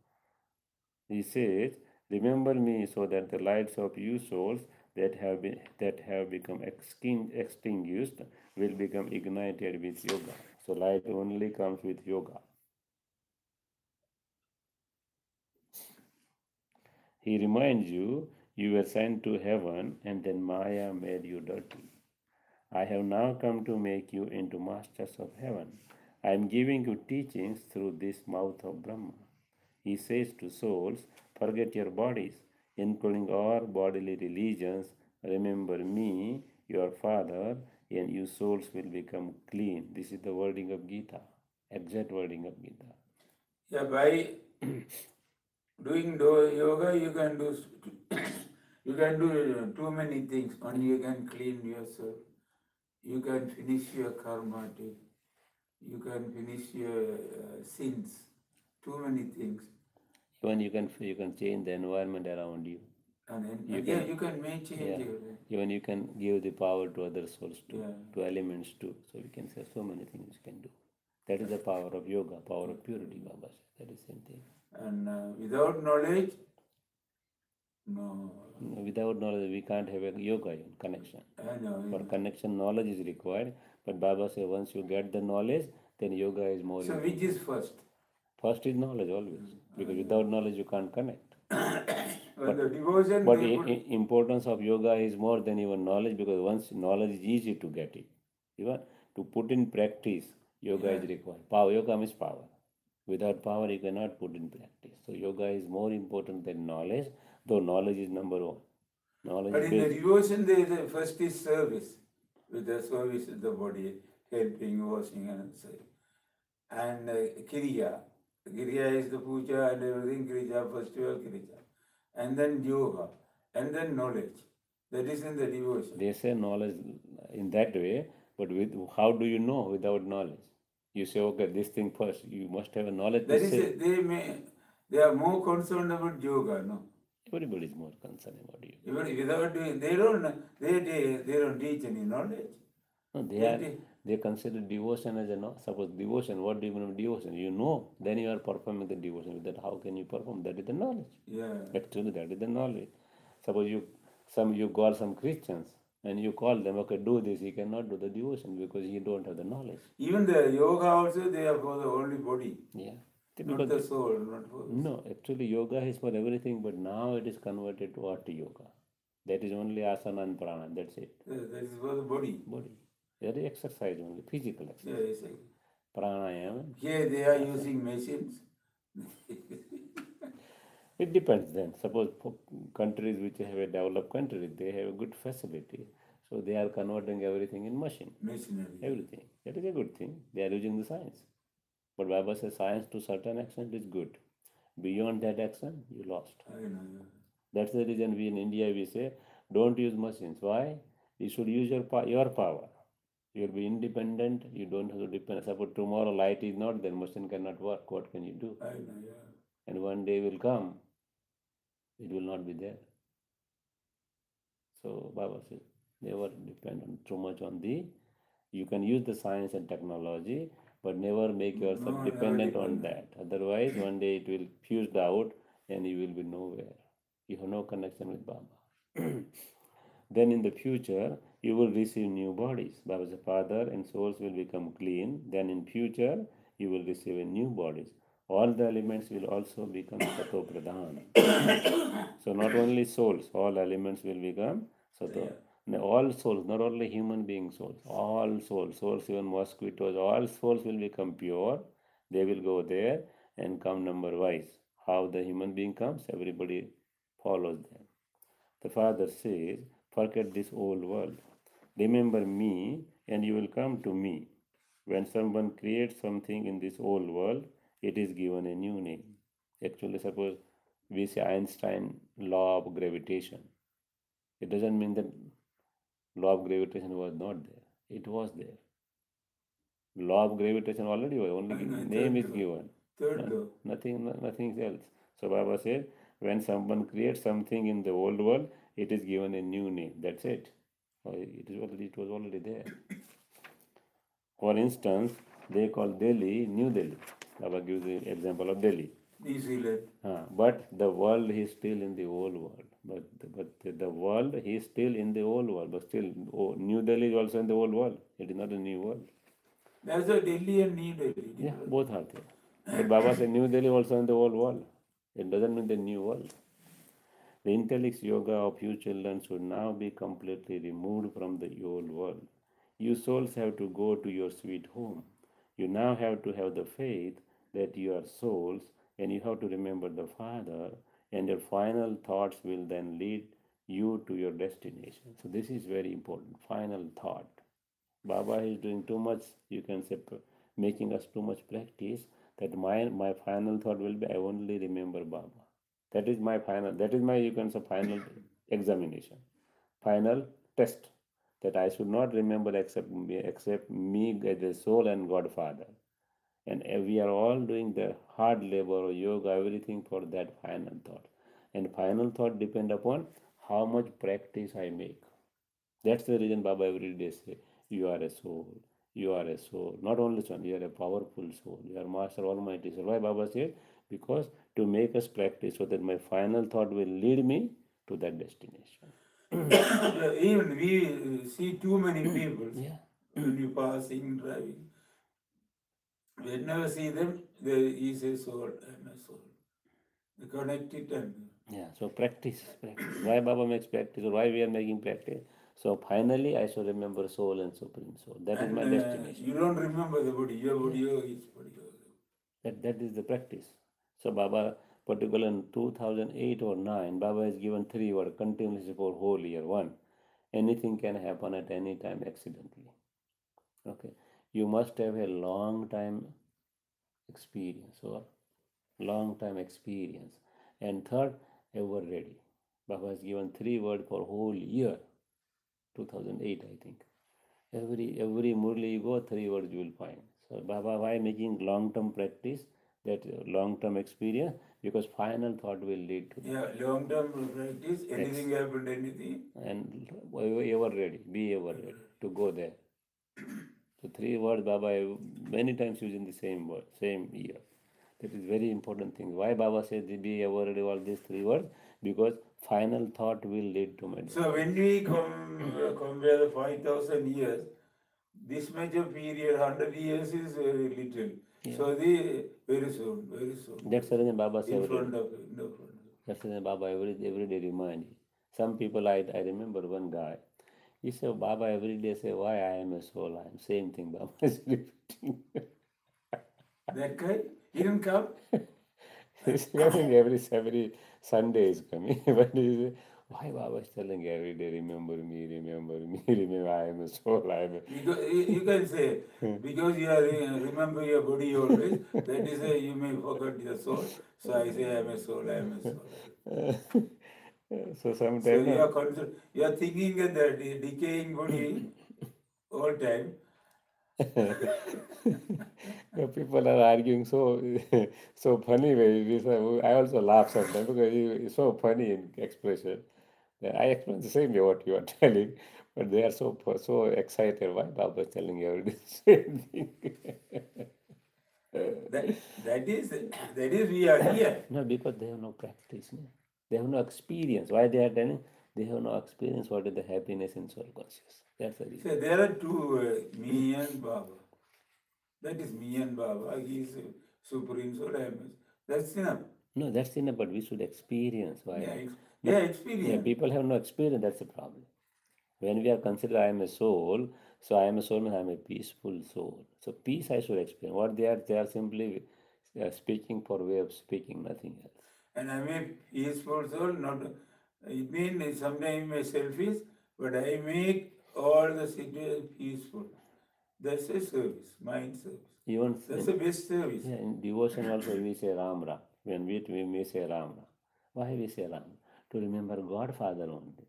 S1: He says, "Remember me, so that the lights of you souls that have become extinguished will become ignited with yoga." So light only comes with yoga. He reminds you, you were sent to heaven, and then Maya made you dirty. I have now come to make you into masters of heaven. I am giving you teachings through this mouth of Brahma. He says to souls, forget your bodies, including all bodily religions. Remember me, your father, and you souls will become clean. This is the wording of Gita, exact wording of Gita.
S2: Yeah, by doing yoga, you can do you can do too many things. One, you can clean yourself. You can finish your karma. You can finish your sins. Too many things.
S1: Even you can change the environment around you.
S2: And yeah, you can make change.
S1: Yeah, even you can give the power to other souls too,
S2: Yeah.
S1: to elements too. So we can say so many things you can do. That is the power of yoga, power of purity, Baba said. That is the same thing.
S2: And without knowledge, no.
S1: Without knowledge, we can't have a yoga connection.
S2: I know.
S1: For connection, knowledge is required. But Baba said once you get the knowledge, then yoga is more
S2: So
S1: important.
S2: which is first?
S1: First is knowledge always, because without knowledge you can't connect.
S2: But the devotion,
S1: But importance of yoga is more than even knowledge, because once knowledge is easy to get it. Even to put in practice, yoga is required. Power, yoga means power. Without power, you cannot put in practice. So yoga is more important than knowledge, though knowledge is number one. Knowledge
S2: but
S1: is
S2: in the
S1: basic.
S2: devotion, there is first is service, with the service of the body, helping, washing, and so. And Kriya. Kriya is the puja and everything, Kriya, festival Kriya. And then yoga, and then knowledge. That is in the devotion.
S1: They say knowledge in that way, but with how do you know without knowledge? You say, okay, this thing first. You must have a knowledge
S2: That
S1: to
S2: is,
S1: say.
S2: they are more concerned about yoga, no?
S1: Everybody is more concerned about you.
S2: Even without doing, they don't teach any knowledge.
S1: No, they consider devotion as a no. Suppose devotion, what do you mean devotion? You know, then you are performing the devotion. With that, how can you perform? That is the knowledge.
S2: Yeah.
S1: Actually, that is the knowledge. Suppose you call some Christians and you call them, okay, do this. He cannot do the devotion because he don't have the knowledge.
S2: Even the yoga also, they are for the only body.
S1: Yeah.
S2: Not the soul, not for
S1: No, actually yoga is for everything, but now it is converted to Art Yoga. That is only asana and prana. That's it.
S2: that is for the body.
S1: Body. That is exercise only, physical exercise.
S2: Yeah, exactly.
S1: Pranayama.
S2: Here they are using machines.
S1: It depends then. Suppose for countries which have a developed country, they have a good facility. So they are converting everything in machine.
S2: Machinery.
S1: Everything. That is a good thing. They are using the science. But Baba says science to certain extent is good. Beyond that extent, you lost.
S2: I know.
S1: That's the reason we in India we say don't use machines. Why? You should use your power. You'll be independent. You don't have to depend. Suppose tomorrow light is not there, machine cannot work. What can you do?
S2: I know, yeah.
S1: And one day will come, it will not be there. So Baba says never depend on too much on the. You can use the science and technology, but never make yourself dependent on that. Otherwise, one day it will fuse out, and you will be nowhere. You have no connection with Baba. Then in the future, you will receive new bodies. Baba's father and souls will become clean. Then in future, you will receive a new bodies. All the elements will also become Sato Pradhan. So not only souls, all elements will become Sato. Now, all souls, not only human being souls, all souls, even mosquitoes, all souls will become pure. They will go there and come number wise. How the human being comes, everybody follows them. The Father says, forget this old world. Remember me, and you will come to me. When someone creates something in this old world, it is given a new name. Actually, suppose we say Einstein law of gravitation. It doesn't mean that law of gravitation was not there. It was there. Law of gravitation already was, only name is given.
S2: Third law.
S1: Nothing else. So Baba said, when someone creates something in the old world, it is given a new name. That's it. It was already there. For instance, they call Delhi New Delhi. Baba gives the example of Delhi.
S2: New Zealand.
S1: But the world is still in the old world. But the world is still in the old world. But still, New Delhi is also in the old world. It is not a new world.
S2: That's a Delhi and New Delhi.
S1: Yeah,
S2: Different.
S1: both are there. But Baba said New Delhi also in the old world. It doesn't mean the new world. The intellects yoga of you children should now be completely removed from the old world. You souls have to go to your sweet home. You now have to have the faith that you are souls and you have to remember the Father, and your final thoughts will then lead you to your destination. So, this is very important. Final thought. Baba is doing too much, you can say, making us too much practice that my final thought will be I only remember Baba. That is my final, that is my, you can say, final examination, final test, that I should not remember except me as a soul and Godfather. And we are all doing the hard labor or yoga, everything for that final thought. And final thought depend upon how much practice I make. That's the reason Baba every day say, you are a soul, you are a soul. Not only son, you are a powerful soul, you are Master Almighty Soul. Why Baba said? Because to make us practice so that my final thought will lead me to that destination.
S2: Even we see too many people
S1: Yeah.
S2: when you passing, driving. Whenever see them, there is a soul, I am a soul. They connect it and
S1: Yeah, so practice, practice. Why Baba makes practice, or why we are making practice? So finally, I should remember soul and supreme soul. That is my destination.
S2: you don't remember the body. Your body
S1: Yeah,
S2: is body.
S1: that is the practice. So Baba, particularly in 2008 or 9, Baba has given 3 words continuously for whole year. One, anything can happen at any time accidentally. Okay, you must have a long time experience or long time experience. And third, ever ready. Baba has given 3 words for whole year, 2008, I think. Every Murli you go, 3 words you will find. So Baba, why making long term practice, that long term experience? Because final thought will lead to
S2: Yeah,
S1: that.
S2: long term practice,
S1: Next.
S2: anything happened, anything.
S1: And ever ready, be ever ready to go there. So 3 words Baba many times using the same word, same year. That is very important thing. Why Baba says be ever ready all these 3 words? Because final thought will lead to my
S2: So when we compare the 5,000 years, this much of period, 100 years is very little.
S1: Yeah.
S2: So the very soon, very soon.
S1: That's the reason Baba said
S2: In front of it, no front.
S1: that's the reason Baba every day remind you. Some people I remember one guy. He said Baba every day say why I am a soul, I am same thing Baba is repeating.
S2: That guy, he didn't come.
S1: He's coming every Sunday is coming. But he say, why Baba is telling every day, remember me, remember I am a soul, I am a
S2: Because you can say, because you are remember your body always, that is a, you may forget your soul. So I say I am a soul, I am a soul.
S1: so
S2: So
S1: sometimes
S2: you are you are thinking that the decaying body all time.
S1: people are arguing so so funny way. I also laugh sometimes because it's so funny in expression. I explain the same way what you are telling, but they are so excited. Why Baba is telling you the same thing?
S2: That is we are here.
S1: No, because they have no practice. No? They have no experience. Why they are telling? They have no experience what is the happiness in soul conscious. That's the reason.
S2: So there are two, me and Baba. That is me and Baba. He is supreme soul. I am. That's enough.
S1: No, that's enough, but we should experience. Why
S2: Yeah,
S1: not?
S2: yeah,
S1: Yeah,
S2: experience.
S1: people have no experience. That's the problem. When we are considered I am a soul, so I am a soul means I am a peaceful soul. So peace I should experience. What they are simply speaking for way of speaking, nothing else.
S2: And I am a peaceful soul. Not it means sometimes I am selfish, but I make all the situations peaceful. That's a service, mind service.
S1: Even
S2: That's the best service.
S1: yeah, in devotion also we say Ram Ram. When we say Ram Ram. Why we say Ram? To remember God Father only.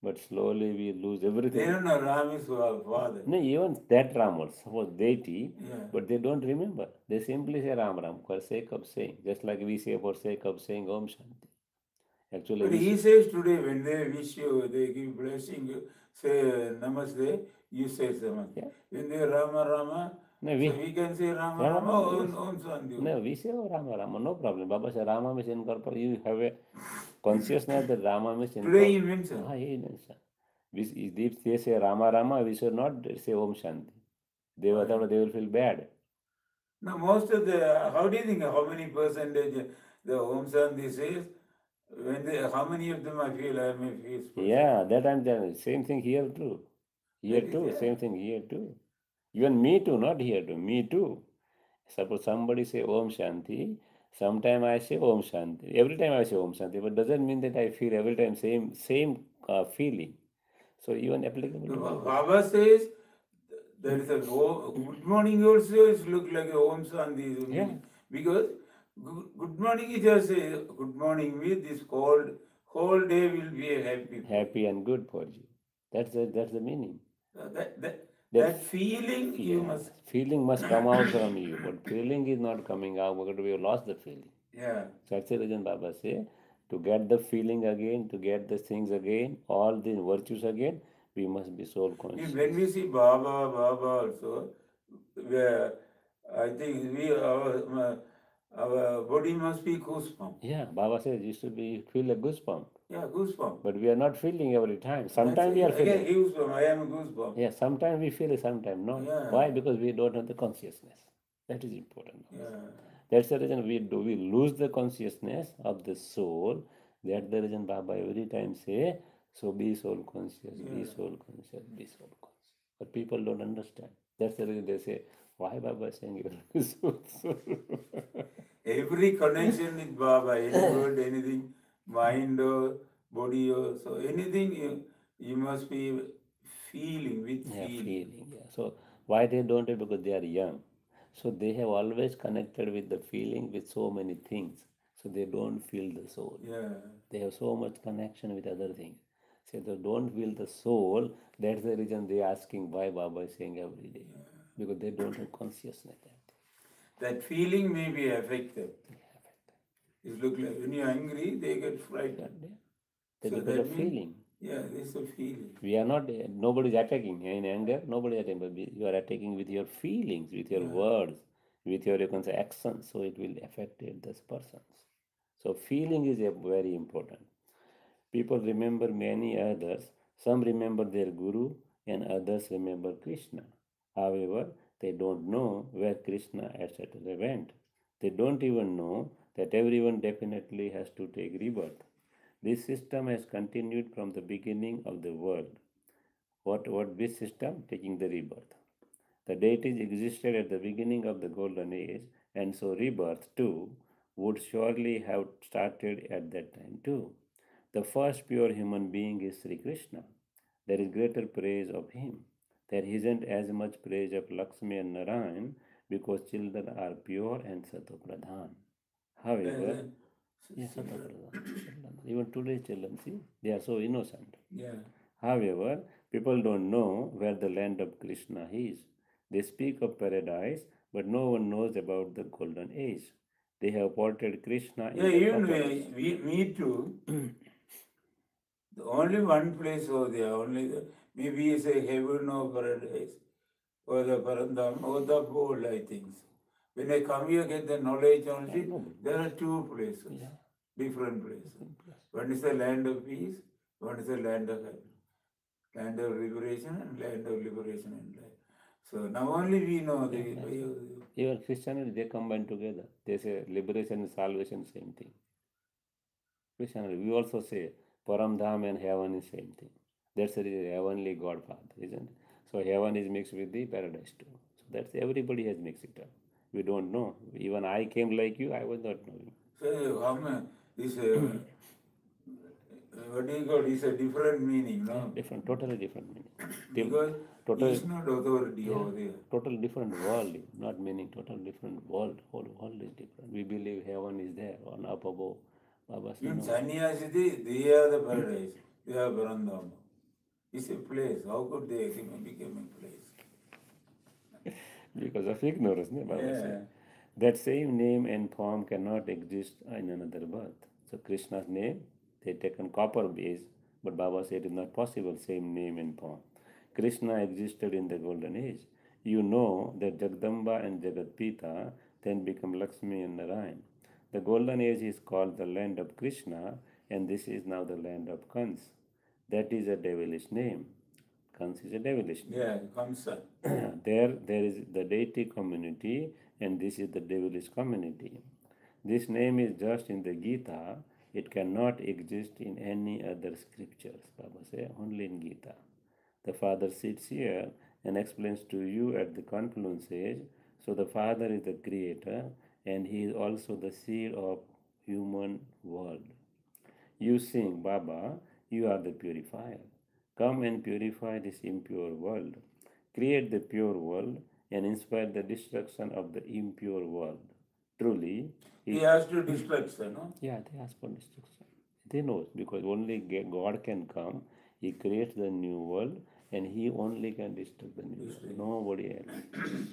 S1: But slowly we lose
S2: They
S1: everything.
S2: don't know Ram is father.
S1: No, even that Ram also, suppose deity,
S2: Yeah.
S1: but they don't remember. They simply say Ram Ram for sake of saying, just like we say for sake of saying Om Shanti. Actually,
S2: But
S1: we
S2: he
S1: say,
S2: says today when they wish you, they give blessing, say Namaste, you say Namaste.
S1: yeah,
S2: When they Rama Rama,
S1: No,
S2: So we can say Rama
S1: Rama
S2: Rama,
S1: Rama, yes.
S2: Om Shanti.
S1: No, we say oh, Rama Rama, no problem. Baba said Rama means incorporate. You have a consciousness that Rama means
S2: Today he
S1: incorporate.
S2: mentioned.
S1: Ah, he mentioned. If they say Rama Rama, we should not say Om Shanti. They will feel bad.
S2: Now, most of the, how do you think, how many percentage the Om Shanti says? When they, how many of them I feel I am a fierce person?
S1: Yeah, that I'm telling. Same thing here too. Here
S2: That is,
S1: too.
S2: yeah.
S1: Same thing here too. Even me too, not here too. Me too. Suppose somebody say Om Shanti. Sometime I say Om Shanti. Every time I say Om Shanti, but doesn't mean that I feel every time same feeling. So even applicable to Baba.
S2: Baba says there is a good morning also is look like a Om Shanti is
S1: Yeah.
S2: meaning. Because good morning is just a good morning with this whole day will be a happy.
S1: Happy and good for you. That's the meaning.
S2: That feeling you must.
S1: Feeling must come out from you, but feeling is not coming out because we have lost the feeling.
S2: Yeah.
S1: That's the reason Baba say to get the feeling again, to get the things again, all the virtues again, we must be soul conscious.
S2: When we see Baba also, where I think our body must be goosebump.
S1: Yeah, Baba says you should feel a goosebump.
S2: Yeah, goosebump.
S1: But we are not feeling every time. Sometimes we are feeling.
S2: Again, goosebump. I am a goosebump.
S1: Yeah, sometimes we feel it, sometimes not.
S2: Yeah.
S1: Why? Because we don't have the consciousness. That is important.
S2: Yeah.
S1: That's the reason we lose the consciousness of the soul. That's the reason Baba every time say, so be soul conscious, be soul conscious, be soul conscious. But people don't understand. That's the reason they say, why Baba is saying you soul?
S2: Every connection with Baba, any word, anything, mind or body or so, anything you must be feeling with feeling.
S1: Yeah. So why they don't do it? Because they are young. So they have always connected with the feeling with so many things. So they don't feel the soul.
S2: Yeah.
S1: They have so much connection with other things. So they don't feel the soul. That's the reason they are asking why Baba is saying every day. Because they don't have consciousness.
S2: That feeling may be affected. It look like when you're angry, they get frightened.
S1: They
S2: So
S1: look
S2: that
S1: at a
S2: means,
S1: feeling.
S2: yeah, there's a feeling.
S1: We are not, nobody is attacking in anger, nobody is attacking, but you are attacking with your feelings, with your words, with your, you can say, actions, so it will affect this persons. So feeling is very important. People remember many others, some remember their guru and others remember Krishna. However, they don't know where Krishna etc. went. They don't even know that everyone definitely has to take rebirth. This system has continued from the beginning of the world. What this system? Taking the rebirth. The deities existed at the beginning of the golden age, and so rebirth too would surely have started at that time too. The first pure human being is Sri Krishna. There is greater praise of him. There isn't as much praise of Lakshmi and Narayan because children are pure and Satopradhan. However, even today's children, see, they are so innocent.
S2: Yeah.
S1: However, people don't know where the land of Krishna is. They speak of paradise, but no one knows about the golden age. They have portrayed Krishna in the
S2: even me too. The only one place over there, only maybe it's a heaven or paradise, or the Parandam, or the gold, I think. When I come here, get the knowledge only, there are two places, different places. One is the land of peace, one is the land of heaven. Land of liberation and land of liberation and life. So now only we know
S1: even Christianity, they combine together. They say liberation and salvation, same thing. Christianity, we also say Paramdham and heaven is same thing. That's the heavenly Godfather, isn't it? So heaven is mixed with the paradise too. So that's everybody has mixed it up. We don't know. Even I came like you, I was not knowing.
S2: So this what do you call? It's a different meaning, no?
S1: Different, totally different meaning.
S2: Because it's not authority over there.
S1: Total different world, not meaning total different world. Whole world is different. We believe heaven is there on up above. Baba said,
S2: In
S1: no.
S2: sannyasi, they are the paradise. They are Parandama. It's a place. How could they become a place?
S1: Because of ignorance, Baba said. That same name and form cannot exist in another birth. So Krishna's name, they taken copper base, but Baba said it is not possible, same name and form. Krishna existed in the golden age. You know that Jagdamba and Jagatpita then become Lakshmi and Narayan. The golden age is called the land of Krishna, and this is now the land of Kans. That is a devilish name. Kans is a devilish name.
S2: Yeah, Kamsa.
S1: There is the deity community, and this is the devilish community. This name is just in the Gita. It cannot exist in any other scriptures. Baba say only in Gita. The Father sits here and explains to you at the confluence age. So the Father is the creator, and he is also the seed of human world. You sing, Baba, you are the purifier. Come and purify this impure world. Create the pure world and inspire the destruction of the impure world. Truly,
S2: He has to destruction, no?
S1: yeah, they ask for destruction. They know because only God can come. He creates the new world and he only can destroy the new world. Nobody else.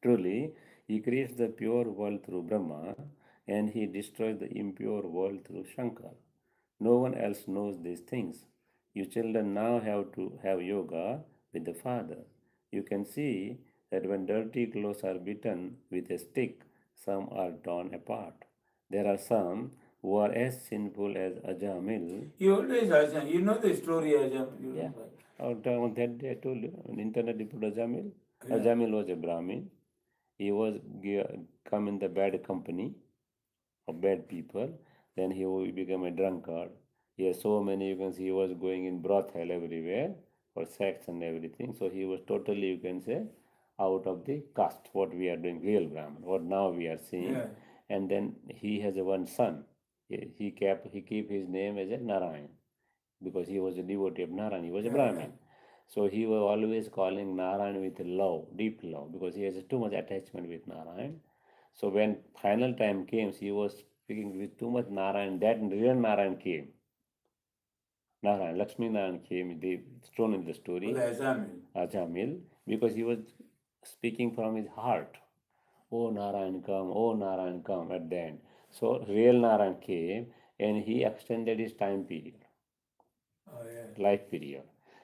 S1: Truly, he creates the pure world through Brahma and he destroys the impure world through Shankar. No one else knows these things. You children now have to have yoga with the Father. You can see that when dirty clothes are beaten with a stick, some are torn apart. There are some who are as sinful as Ajamil.
S2: He always Ajam. You know the story, Ajam.
S1: Yeah. On that day I told you, on internet you put Ajamil.
S2: Yeah.
S1: Ajamil was a Brahmin. He was come in the bad company of bad people. Then he became a drunkard. He has so many, you can see he was going in brothel everywhere for sex and everything. So he was totally, you can say, out of the caste, what we are doing, real Brahman, what now we are seeing.
S2: Yeah.
S1: And then he has a one son. He keep his name as a Narayan because he was a devotee of Narayan. He was a Brahmin. So he was always calling Narayan with love, deep love, because he has too much attachment with Narayan. So when final time came, he was speaking with too much Narayan. That real Narayan came. Narayan, Lakshmi Narayan came. They shown in the story. Ajamil, because he was speaking from his heart. Oh Narayan come at the end. So real Narayan came and he extended his time period. Life period.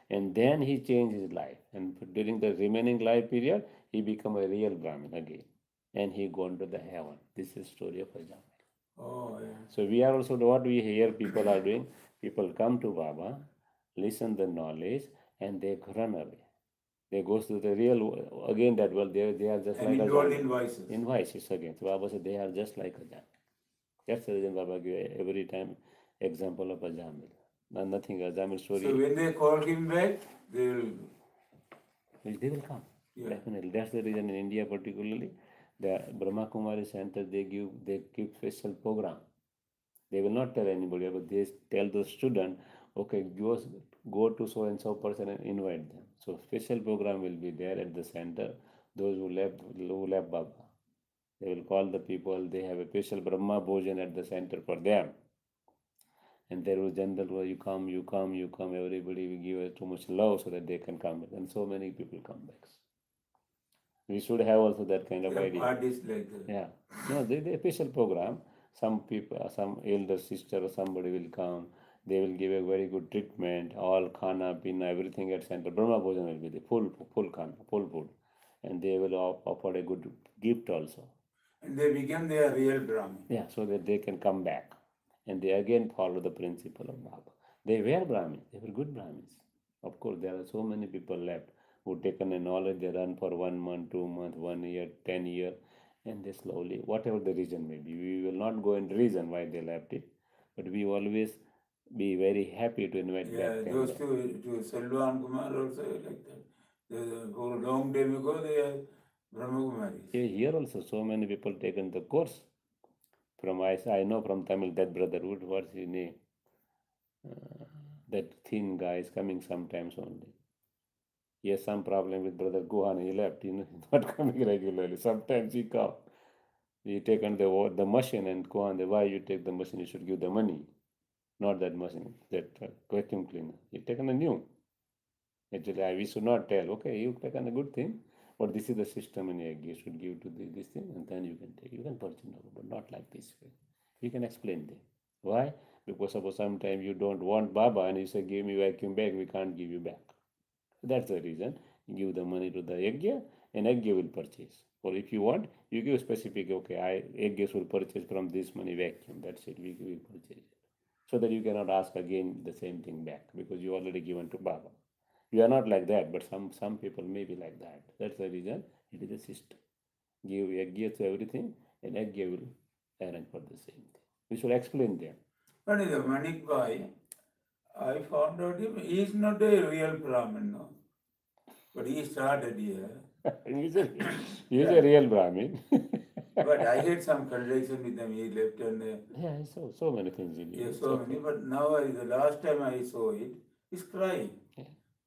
S1: And then he changed his life. And during the remaining life period, he became a real Brahmin again. And he gone to the heaven. This is story of Ajamil.
S2: Oh, yeah.
S1: So we are also what we hear people are doing. People come to Baba, listen the knowledge, and they run away. They go to the real again that well they are just like
S2: involved in vices.
S1: In vices again. So Baba said they are just like Ajamil. That's the reason Baba give every time example of Ajamil. Nothing Ajamil story.
S2: So when they call him back, they will
S1: come. Yeah. Definitely. That's the reason in India particularly, the Brahma Kumari Center they give special program. They will not tell anybody, but they tell the student, okay, go to so and so person and invite them. So special program will be there at the center. Those who left Baba, they will call the people. They have a special Brahma Bhojan at the center for them. And there was general, you come. Everybody will give too much love so that they can come back. And so many people come back. We should have also that kind of idea.
S2: Parties like that.
S1: Yeah. No, the special program. Some people, some elder sister or somebody will come. They will give a very good treatment. All khana, pina, everything at center. Brahma Bhojan will be the full khana, full food. And they will offer a good gift also.
S2: And they become their real Brahmin.
S1: Yeah, so that they can come back. And they again follow the principle of Baba. They were Brahmins. They were good Brahmins. Of course, there are so many people left who taken a knowledge. They run for 1 month, 2 months, 1 year, 10 years, and they slowly, whatever the reason may be, we will not go into reason why they left it, but we always be very happy to invite back.
S2: Yeah, those to Salwan Kumar also like that. For a long time ago, they are Brahma Kumaris.
S1: Here also, so many people taken the course. From I know from Tamil that brother, what's his name? That thin guy is coming sometimes only. He has some problem with brother Guhan. He left. He's not coming regularly. Sometimes he come. He taken the machine and Guhan. Why you take the machine? You should give the money, not that machine. That vacuum cleaner. He taken a new. Actually, we should not tell. Okay, you taken a good thing, but this is the system in egg. You should give to this thing, and then you can take. You can purchase, but not like this way. You can explain them. Why? Because suppose sometimes you don't want Baba and you say, give me vacuum bag, we can't give you back. That's the reason. give the money to the yajna, and yajna will purchase. Or if you want, you give specific, okay, yajna will purchase from this money vacuum. That's it, we will purchase it. So that you cannot ask again the same thing back because you already given to Baba. You are not like that, but some people may be like that. That's the reason it is a system. Give yajna to everything, and yajna will arrange for the same thing. We should explain them.
S2: But the Manik Bhai, I found out he is not a real Brahmin, no. But he started here.
S1: he's a, he's
S2: Yeah.
S1: a real Brahmin.
S2: But I had some contradiction with him. He left and
S1: Yeah, I saw so many things in you.
S2: yeah,
S1: It's
S2: so many.
S1: okay.
S2: But now the last time I saw it, he's crying.
S1: Yeah.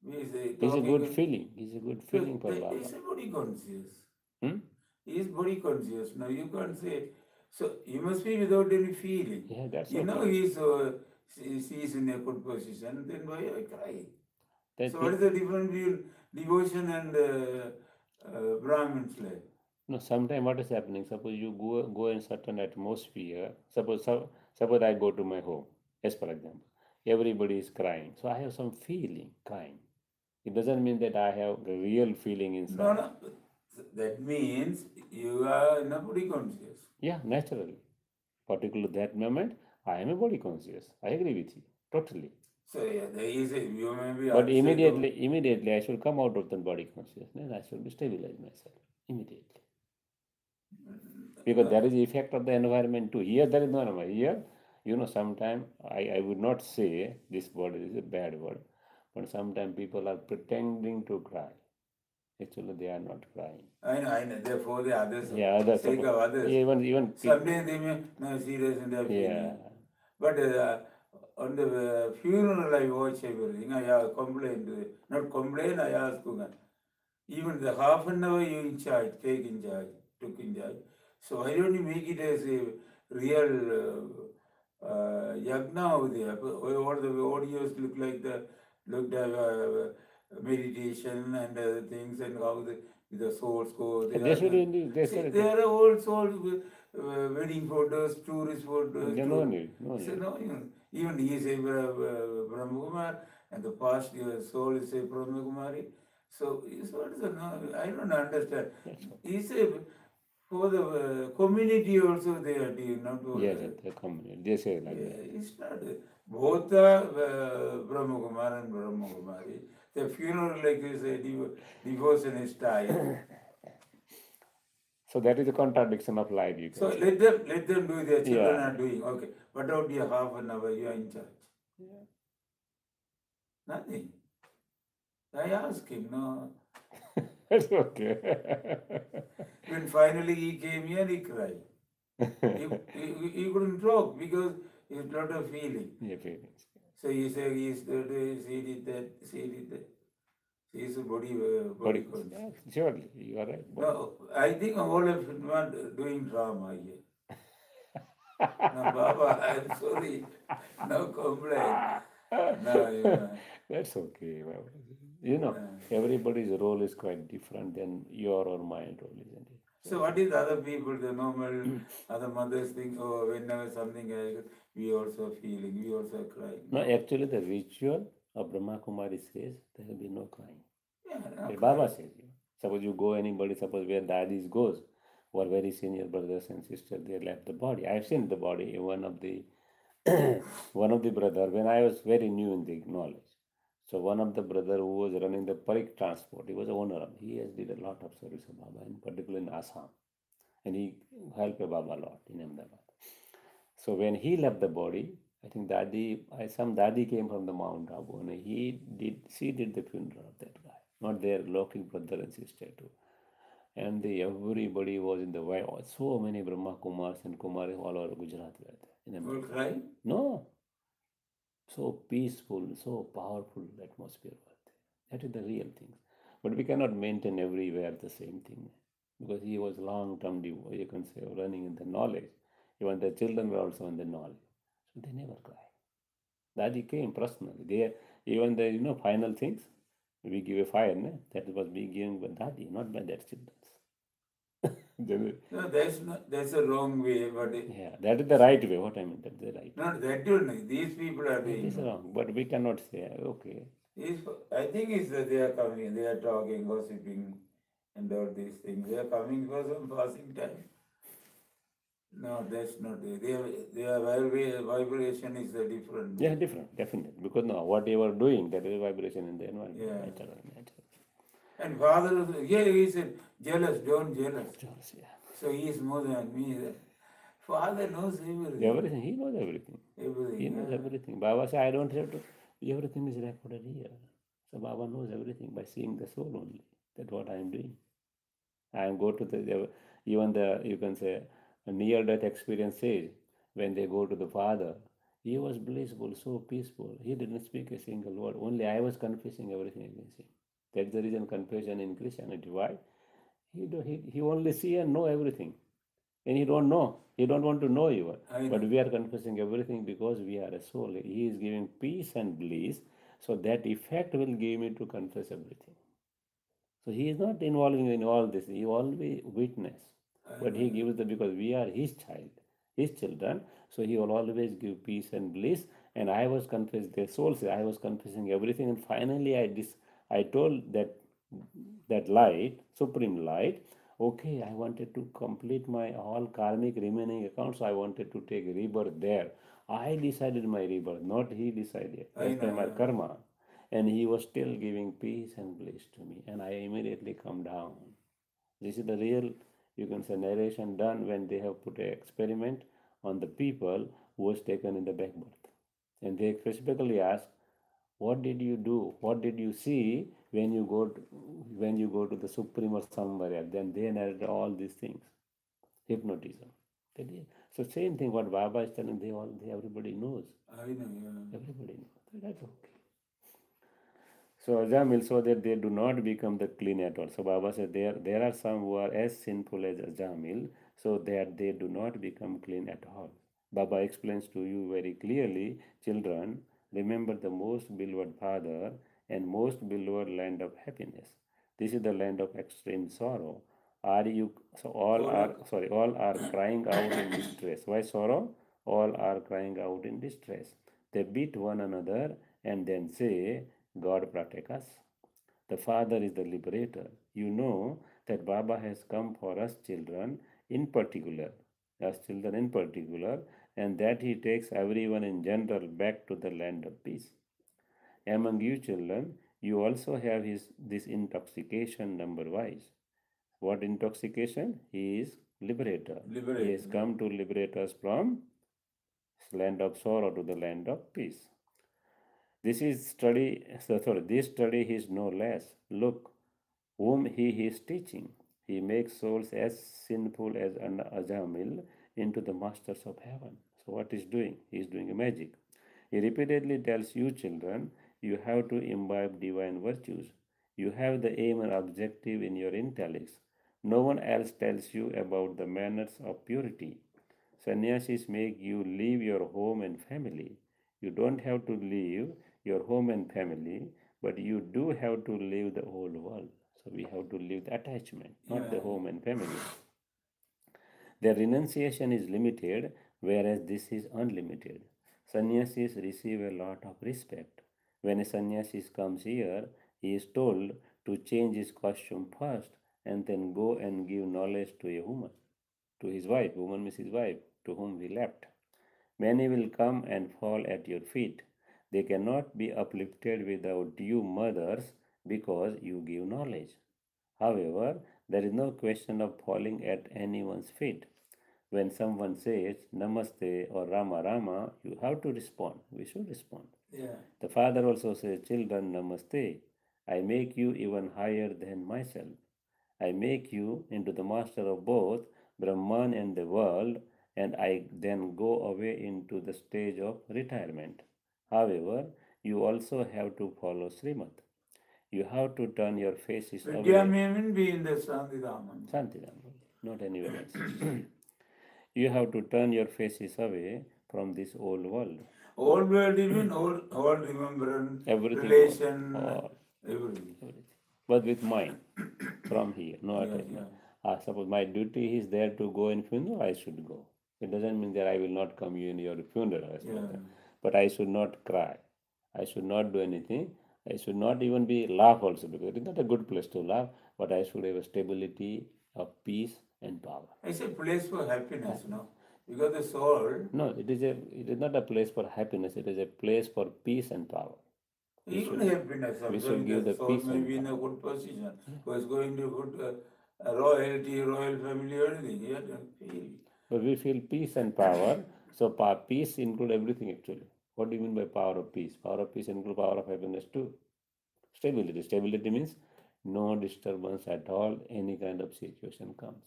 S2: He's
S1: It's a good
S2: talking.
S1: feeling. It's a good feeling for Baba.
S2: He's a body conscious.
S1: Hmm?
S2: He is body conscious. Now you can't say. So he must be without any feeling.
S1: Yeah, that's
S2: You know
S1: okay.
S2: he's in a good position. Then why I cry?
S1: That
S2: So what is the difference between devotion and Brahmin's life?
S1: no, sometimes what is happening? Suppose you go in certain atmosphere. Suppose I go to my home. As for example, everybody is crying, so I have some feeling crying. It doesn't mean that I have a real feeling
S2: No,
S1: inside.
S2: no. That means you are in a body conscious.
S1: Yeah, naturally. Particularly that moment, I am a body conscious. I agree with you totally.
S2: So yeah, there is a, you may be
S1: But
S2: outside of
S1: immediately, I should come out of the body consciousness. I should stabilize myself immediately because
S2: no,
S1: there is the effect of the environment too. Here, there is no environment. Here, sometimes I would not say this word is a bad word, but sometimes people are pretending to cry. Actually, they are not crying.
S2: I know. Therefore, the others,
S1: Yeah, others,
S2: sake of others.
S1: even
S2: Someday they may no serious in their
S1: yeah.
S2: feeling. But on the funeral, I watch everything. I complain, not complain. I ask even the half an hour you in charge, took in charge. So why don't you make it as a real yagna over there? All the audios looked at meditation and other things and how the souls go.
S1: They should
S2: See, there are all souls wedding photos, tourist photos.
S1: no need, no
S2: So
S1: need.
S2: no, even he is a Brahmakumar and the past soul is a Brahmakumari. So what is no, I don't understand. He said for the community also they are doing, not for
S1: Yes, the community. They say like that.
S2: it's not both are Brahmakumar and Brahmakumari. The funeral like is a devotion style.
S1: So that is the contradiction of life, you
S2: So
S1: can say.
S2: let them do their children
S1: Yeah.
S2: are doing okay. But out your half an hour you are in charge.
S1: Yeah.
S2: Nothing. I asked him, no.
S1: It's okay.
S2: When finally he came here, he cried. He couldn't talk because he had a lot of feeling.
S1: Yeah, feelings.
S2: So he said, he did that, he did that. He is a body
S1: Body,
S2: conscious.
S1: yeah, surely, you are right. Body.
S2: No, I think all of them are doing drama here. No, Baba, I'm sorry. No complaint. No,
S1: That's okay. Everybody's role is quite different than your or my role, isn't it?
S2: So what is other people, the normal other mothers think, oh, whenever something happens, we also feeling, we also crying.
S1: No, actually, the ritual of Brahma Kumari says there will be no crying.
S2: Yeah, no
S1: The Baba says, suppose you go anybody, suppose where daddies goes, or very senior brothers and sisters, they left the body. I have seen the body. One of the one of the brother when I was very new in the knowledge. So one of the brother who was running the Parik transport, he was a owner. He has did a lot of service of Baba, in particular in Assam, and he helped Baba a lot in Ahmedabad. So when he left the body, I think some daddy came from the Mount Abu, and she did the funeral of that guy, not their local brother and sister too. And everybody was in the way. So many Brahma Kumars and Kumaris all over Gujarat were there.
S2: All crying?
S1: No, so peaceful, so powerful atmosphere was there. That is the real thing. But we cannot maintain everywhere the same thing because he was long-term, you can say, running in the knowledge. Even the children were also in the knowledge. So they never cry. Daddy came personally. Even the final things, we give a fire, that was being given by Daddy, not by their children.
S2: No, that's a wrong way, but
S1: Yeah, that is the right way. What I mean, that's the right way.
S2: not that you know, these people are
S1: It
S2: doing
S1: is wrong, but we cannot say, okay,
S2: He's, I think it's that they are coming, they are talking, gossiping, and all these things. They are coming for some passing time. No, that's not it. Their vibration is a different.
S1: Yeah, different, definitely. Because no, what you are doing, that is vibration in the environment,
S2: Yeah.
S1: natural, natural.
S2: And father, yeah, he said, jealous, don't jealous.
S1: Jealous, yeah.
S2: So he is more than me. Father knows everything.
S1: Everything, he knows everything.
S2: Everything.
S1: He knows
S2: Yeah.
S1: everything. Baba said, I don't have to, everything is recorded here. So Baba knows everything by seeing the soul only. That's what I am doing. I am go to the, even the, you can say, a near death experience says, when they go to the Father, he was blissful, so peaceful. He didn't speak a single word. Only I was confessing everything against him. That's the reason confession in Christianity. Why? He only see and know everything. And he don't know. He don't want to know even.
S2: I know.
S1: But we are confessing everything because we are a soul. He is giving peace and bliss. So that effect will give me to confess everything. So he is not involving in all this. He always witness. But he gives the because we are his child, his children. So he will always give peace and bliss. And I was confessing the souls. I was confessing everything. And finally I told that light, supreme light, okay, I wanted to complete my all karmic remaining accounts. I wanted to take rebirth there. I decided my rebirth, not he decided.
S2: I
S1: As per
S2: know,
S1: my
S2: yeah.
S1: karma. And he was still giving peace and bliss to me. And I immediately come down. This is the real, you can say, narration done when they have put an experiment on the people who was taken in the back birth. And they specifically ask, what did you do? What did you see when you go to the Supreme or somewhere else? Then they narrate all these things. Hypnotism. So same thing what Baba is telling, everybody knows.
S2: I know, yeah.
S1: Everybody knows. That's okay. So Ajamil, so that they do not become the clean at all. So Baba said there are some who are as sinful as Ajamil, so that they do not become clean at all. Baba explains to you very clearly, children, remember the most beloved father and most beloved land of happiness. This is the land of extreme sorrow. Are you so all are crying out in distress. Why sorrow? All are crying out in distress. They beat one another and then say, God protect us. The Father is the liberator. You know that Baba has come for us children in particular, and that he takes everyone in general back to the land of peace. Among you children, you also have this intoxication number wise. What intoxication? He is liberator. He has come to liberate us from land of sorrow to the land of peace. This study is no less. Look, whom he is teaching. He makes souls as sinful as an Ajamil into the masters of heaven. So what is doing? He is doing a magic. He repeatedly tells you children, you have to imbibe divine virtues. You have the aim and objective in your intellects. No one else tells you about the manners of purity. Sannyasis make you leave your home and family. You don't have to leave your home and family, but you do have to leave the old world. So we have to leave the attachment, not the home and family. Their renunciation is limited, whereas this is unlimited. Sannyasis receive a lot of respect. When a sannyasis comes here, he is told to change his costume first and then go and give knowledge to a woman, to his wife. Woman means his wife, to whom he left. Many will come and fall at your feet. They cannot be uplifted without you, mothers, because you give knowledge. However, there is no question of falling at anyone's feet. When someone says Namaste or Rama Rama, you have to respond. We should respond.
S2: Yeah.
S1: The Father also says, children, Namaste. I make you even higher than myself. I make you into the master of both Brahman and the world, and I then go away into the stage of retirement. However, you also have to follow Srimad. You have to turn your faces away.
S2: Vidyamemin be in the Santidhaman.
S1: Santidam, not anywhere else. You have to turn your faces away from this old world.
S2: Old world even old remembrance,
S1: Everything,
S2: relation,
S1: all,
S2: everything.
S1: but with mind from here, no
S2: Yeah,
S1: attachment. Suppose my duty is there to go in funeral, I should go. It doesn't mean that I will not come in your funeral,
S2: yeah.
S1: but I should not cry. I should not do anything. I should not even be laugh also because it is not a good place to laugh, but I should have a stability of peace and power.
S2: It's a place for happiness, no? Because the soul,
S1: No, it is not a place for happiness, it is a place for peace and power. We
S2: even
S1: should
S2: happiness,
S1: we should
S2: sometimes
S1: give
S2: the
S1: the
S2: soul
S1: peace
S2: may
S1: and
S2: be in a
S1: power.
S2: good position, who is going to good royalty, royal family, or anything. You have to feel.
S1: But we feel peace and power. So peace include everything actually. What do you mean by power of peace? Power of peace include power of happiness too. Stability. Stability means no disturbance at all, any kind of situation comes.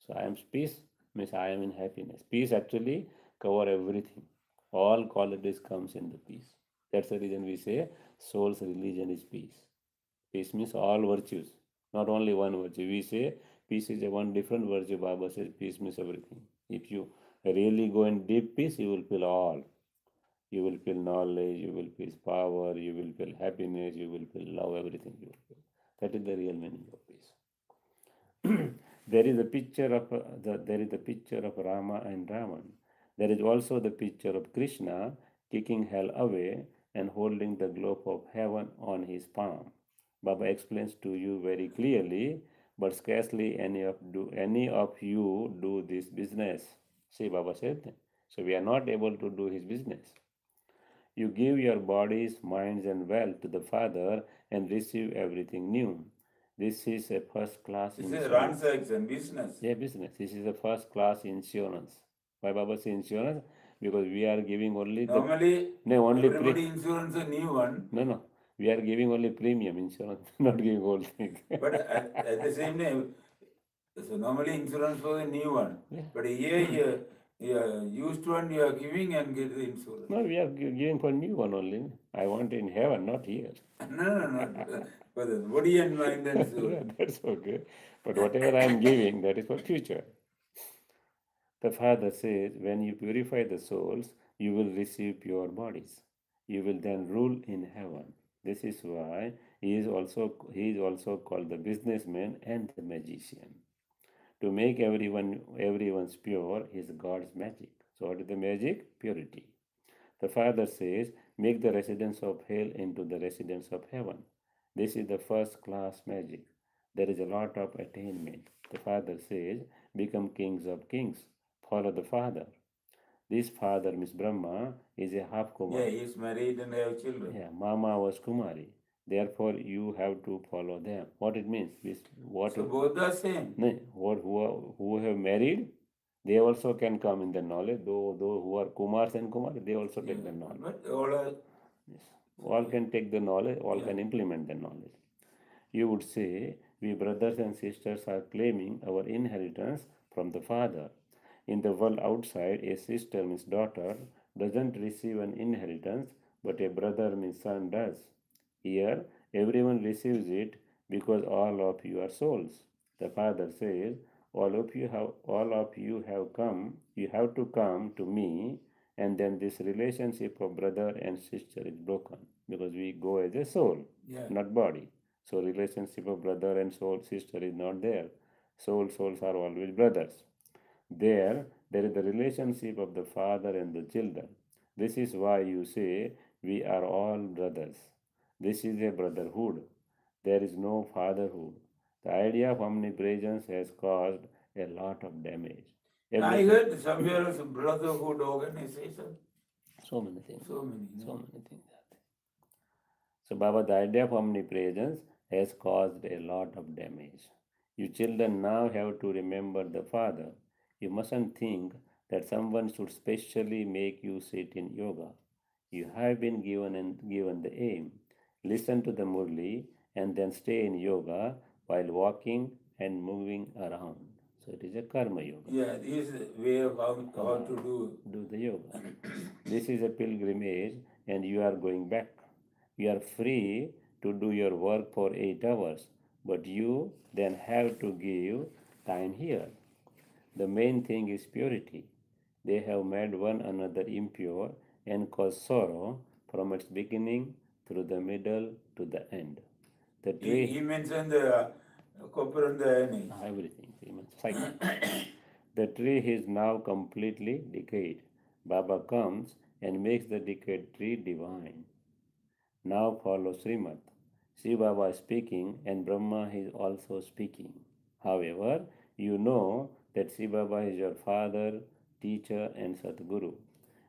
S1: So I am peace means I am in happiness. Peace actually cover everything. All qualities comes in the peace. That's the reason we say soul's religion is peace. Peace means all virtues, not only one virtue. We say peace is a one different virtue. Baba says peace means everything. If you really go in deep peace, you will feel all. You will feel knowledge, you will feel power, you will feel happiness, you will feel love, everything you will feel. That is the real meaning of peace. There is a picture of there is a picture of Rama and Ravan. There is also the picture of Krishna kicking hell away and holding the globe of heaven on his palm. Baba explains to you very clearly, but scarcely any of you do this business. See, Baba said. So we are not able to do his business. You give your bodies, minds, and wealth to the Father and receive everything new. This is a first class
S2: It's a
S1: insurance.
S2: transaction, business.
S1: Yeah, business. This is a first class insurance. Why Baba say insurance? Because we are giving only the
S2: Normally,
S1: no only
S2: everybody insurance a new one,
S1: no, we are giving only premium insurance, not giving whole thing.
S2: but at the same time, so normally insurance for the new one.
S1: Yeah.
S2: But here, used one you are giving and get the insurance.
S1: No, we are giving for new one only. I want in heaven, not here.
S2: No. For the body and mind and soul.
S1: Yeah, that's okay. But whatever I am giving, that is for future. The Father says, when you purify the souls, you will receive pure bodies. You will then rule in heaven. This is why he is also called the businessman and the magician. To make everyone's pure is God's magic. So what is the magic? Purity. The Father says, make the residents of hell into the residents of heaven. This is the first class magic. There is a lot of attainment. The Father says, become kings of kings. Follow the Father. This father, Miss Brahma, is a half
S2: Yeah,
S1: Kumar.
S2: he is married and have children.
S1: Yeah, Mama was Kumari. Therefore, you have to follow them. What it means?
S2: So both are same.
S1: No, who have married, they also can come in the knowledge. Though who are Kumars and Kumar, they also take the knowledge.
S2: But all are.
S1: Yes. All can take the knowledge, all
S2: Yeah.
S1: can implement the knowledge. You would say, we brothers and sisters are claiming our inheritance from the Father. In the world outside, a sister means daughter doesn't receive an inheritance, but a brother means son does. Here, everyone receives it because all of you are souls. The Father says, all of you have come, you have to come to me, and then this relationship of brother and sister is broken because we go as a soul,
S2: Yeah.
S1: not body. So relationship of brother and soul sister is not there. Souls are always brothers. There is the relationship of the father and the children. This is why you say we are all brothers. This is a brotherhood. There is no fatherhood. The idea of omnipresence has caused a lot of damage.
S2: I heard somewhere else brotherhood organization.
S1: So many things.
S2: So many.
S1: So many things are there. So, Baba, the idea of omnipresence has caused a lot of damage. You children now have to remember the Father. You mustn't think that someone should specially make you sit in yoga. You have been given the aim. Listen to the Murli and then stay in yoga while walking and moving around. So it is a karma yoga.
S2: Yeah, this is a way of how to
S1: do the yoga. This is a pilgrimage and you are going back. You are free to do your work for 8 hours, but you then have to give time here. The main thing is purity. They have made one another impure and caused sorrow from its beginning through the middle to the end. The tree.
S2: He mentioned the copper and the iron.
S1: Everything. Cycle. The tree is now completely decayed. Baba comes and makes the decayed tree divine. Now follow Srimad. Shiv Baba is speaking and Brahma is also speaking. However, you know that Shiv Baba is your father, teacher, and Sadguru.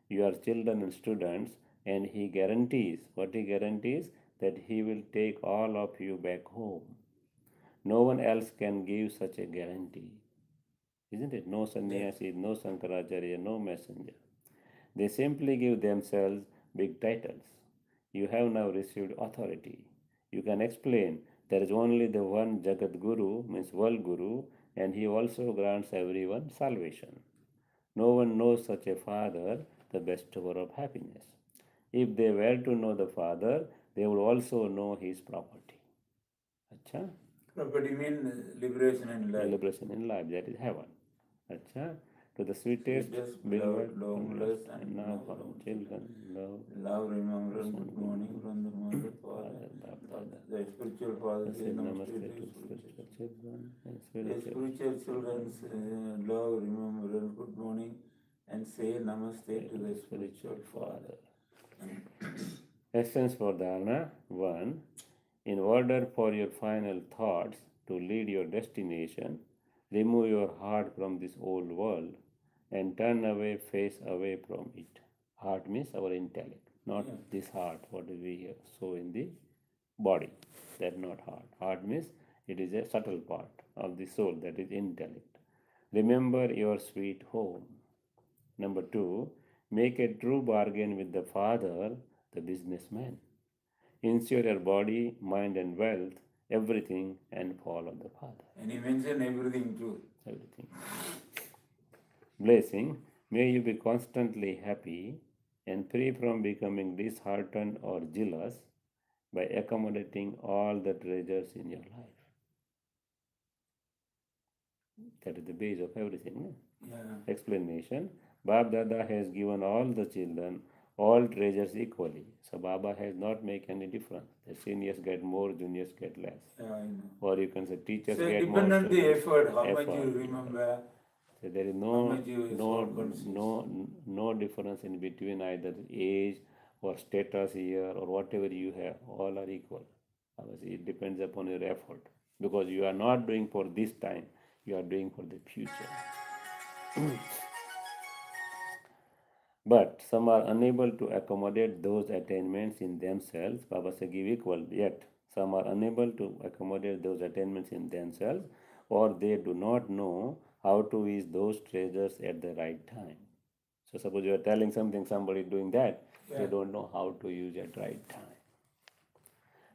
S1: You are children and students, and he guarantees, what he guarantees? That he will take all of you back home. No one else can give such a guarantee. Isn't it? No
S2: Yes.
S1: sannyasi, no Sankaracharya, no messenger. They simply give themselves big titles. You have now received authority. You can explain there is only the one Jagat Guru, means world Guru, and he also grants everyone salvation. No one knows such a father, the bestower of happiness. If they were to know the father, they would also know his property. Acha?
S2: Property mean liberation and life.
S1: Liberation in life, that is heaven. Acha? To the sweetest,
S2: Sweetest,
S1: beloved,
S2: beloved, longless, and
S1: and now
S2: now
S1: for
S2: long
S1: children, love,
S2: love, remembrance, good
S1: good
S2: morning from the mother, father.
S1: Father, Bab Dada.
S2: The spiritual father
S1: I
S2: say
S1: said
S2: namaste
S1: namaste
S2: to
S1: to
S2: spiritual.
S1: spiritual children and
S2: The
S1: spiritual.
S2: spiritual children's love, remembrance, good morning, and say namaste to the spiritual father.
S1: Essence for dharana 1. In order for your final thoughts to lead your destination, remove your heart from this old world and turn away, face away from it. Heart means our intellect, not
S2: Yeah.
S1: this heart, what we saw in the body. That not heart. Heart means it is a subtle part of the soul, that is intellect. Remember your sweet home. Number 2, make a true bargain with the father, the businessman. Insure your body, mind, and wealth, everything, and follow the Father.
S2: And he mentioned everything too.
S1: Everything. Blessing, may you be constantly happy and free from becoming disheartened or jealous by accommodating all the treasures in your life. That is the base of everything. No?
S2: Yeah.
S1: Explanation, Bab Dada has given all the children all treasures equally. So Baba has not made any difference. The seniors get more, juniors get less.
S2: Yeah, I know.
S1: Or you can say teachers
S2: So
S1: get more,
S2: depend on the
S1: students
S2: effort, how much you
S1: effort.
S2: remember,
S1: So there is
S2: how much you
S1: no
S2: soul conscious.
S1: no difference in between either age or status here or whatever you have. All are equal. Obviously, it depends upon your effort because you are not doing for this time. You are doing for the future. But some are unable to accommodate those attainments in themselves. Baba said give equal, yet some are unable to accommodate those attainments in themselves, or they do not know how to use those treasures at the right time. So suppose you are telling something, somebody doing that, they don't know how to use at right time.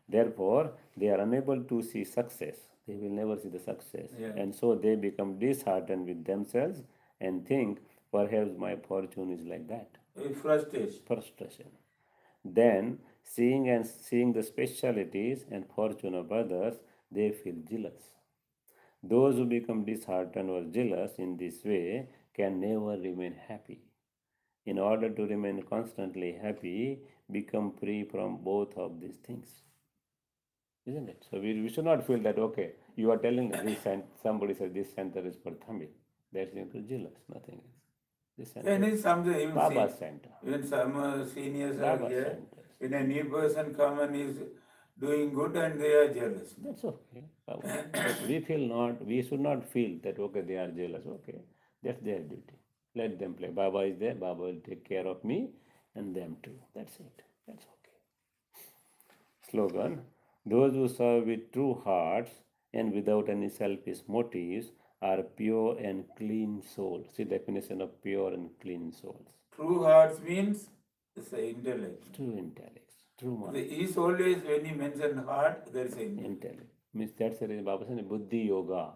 S1: Therefore, they are unable to see success. They will never see the success.
S2: Yeah.
S1: And so they become disheartened with themselves and think, perhaps my fortune is like that.
S2: Frustration.
S1: Frustration. Then, seeing the specialities and fortune of others, they feel jealous. Those who become disheartened or jealous in this way can never remain happy. In order to remain constantly happy, become free from both of these things. Isn't it? So we should not feel that, okay, you are telling this, somebody said this center is for Tamil. That's into jealous, nothing else. This center
S2: And it's something even
S1: Baba
S2: see,
S1: center.
S2: when some seniors
S1: Baba
S2: are here,
S1: centers.
S2: when a new person come and is doing good and they are jealous.
S1: That's okay. But we should not feel that, okay, they are jealous. Okay, that's their duty. Let them play. Baba is there. Baba will take care of me and them too. That's it. That's okay. Slogan, those who serve with true hearts and without any selfish motives are pure and clean souls. See definition of pure and clean souls.
S2: True hearts means it's the intellect.
S1: True intellects, true mind.
S2: Is always when he mentioned heart, there is an intellect.
S1: Intellect. Means that's the reason Baba said Buddhi Yoga.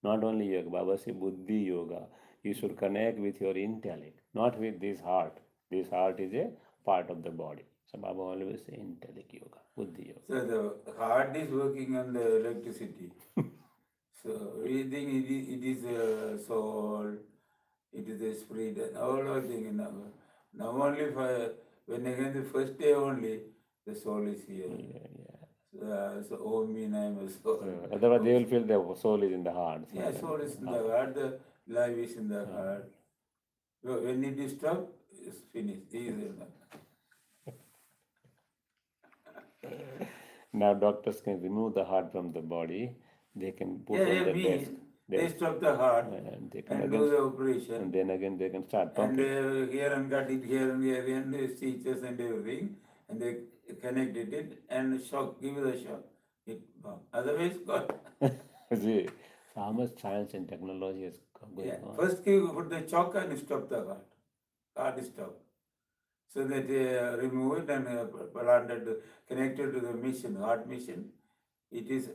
S1: Not only yoga, Baba said Buddhi Yoga. You should connect with your intellect, not with this heart. This heart is a part of the body. So Baba always say intellect yoga, Buddhi yoga.
S2: So the heart is working on the electricity. So we think it is a soul, it is a spirit, and all those things. Now only when again the first day only, the soul is here. So Om mean I am a soul.
S1: Otherwise, they will feel the soul is in the heart.
S2: Yeah, soul is in the heart, the life is in the heart. When it is stopped, it's finished.
S1: Now doctors can remove the heart from the body. They can put on
S2: Yeah,
S1: the desk.
S2: me. They stop the heart
S1: And they can
S2: and
S1: again,
S2: do the
S1: and
S2: operation.
S1: then again they can start
S2: And
S1: pumping.
S2: here and cut it here and here and stitches and everything. And they connected it and shock, give the shock. It bomb. Otherwise, God.
S1: See, so how much science and technology is
S2: Yeah.
S1: going on?
S2: First, you put the choke and stop the heart. Heart stop. So that remove it and planted, connected to the machine, heart machine. It is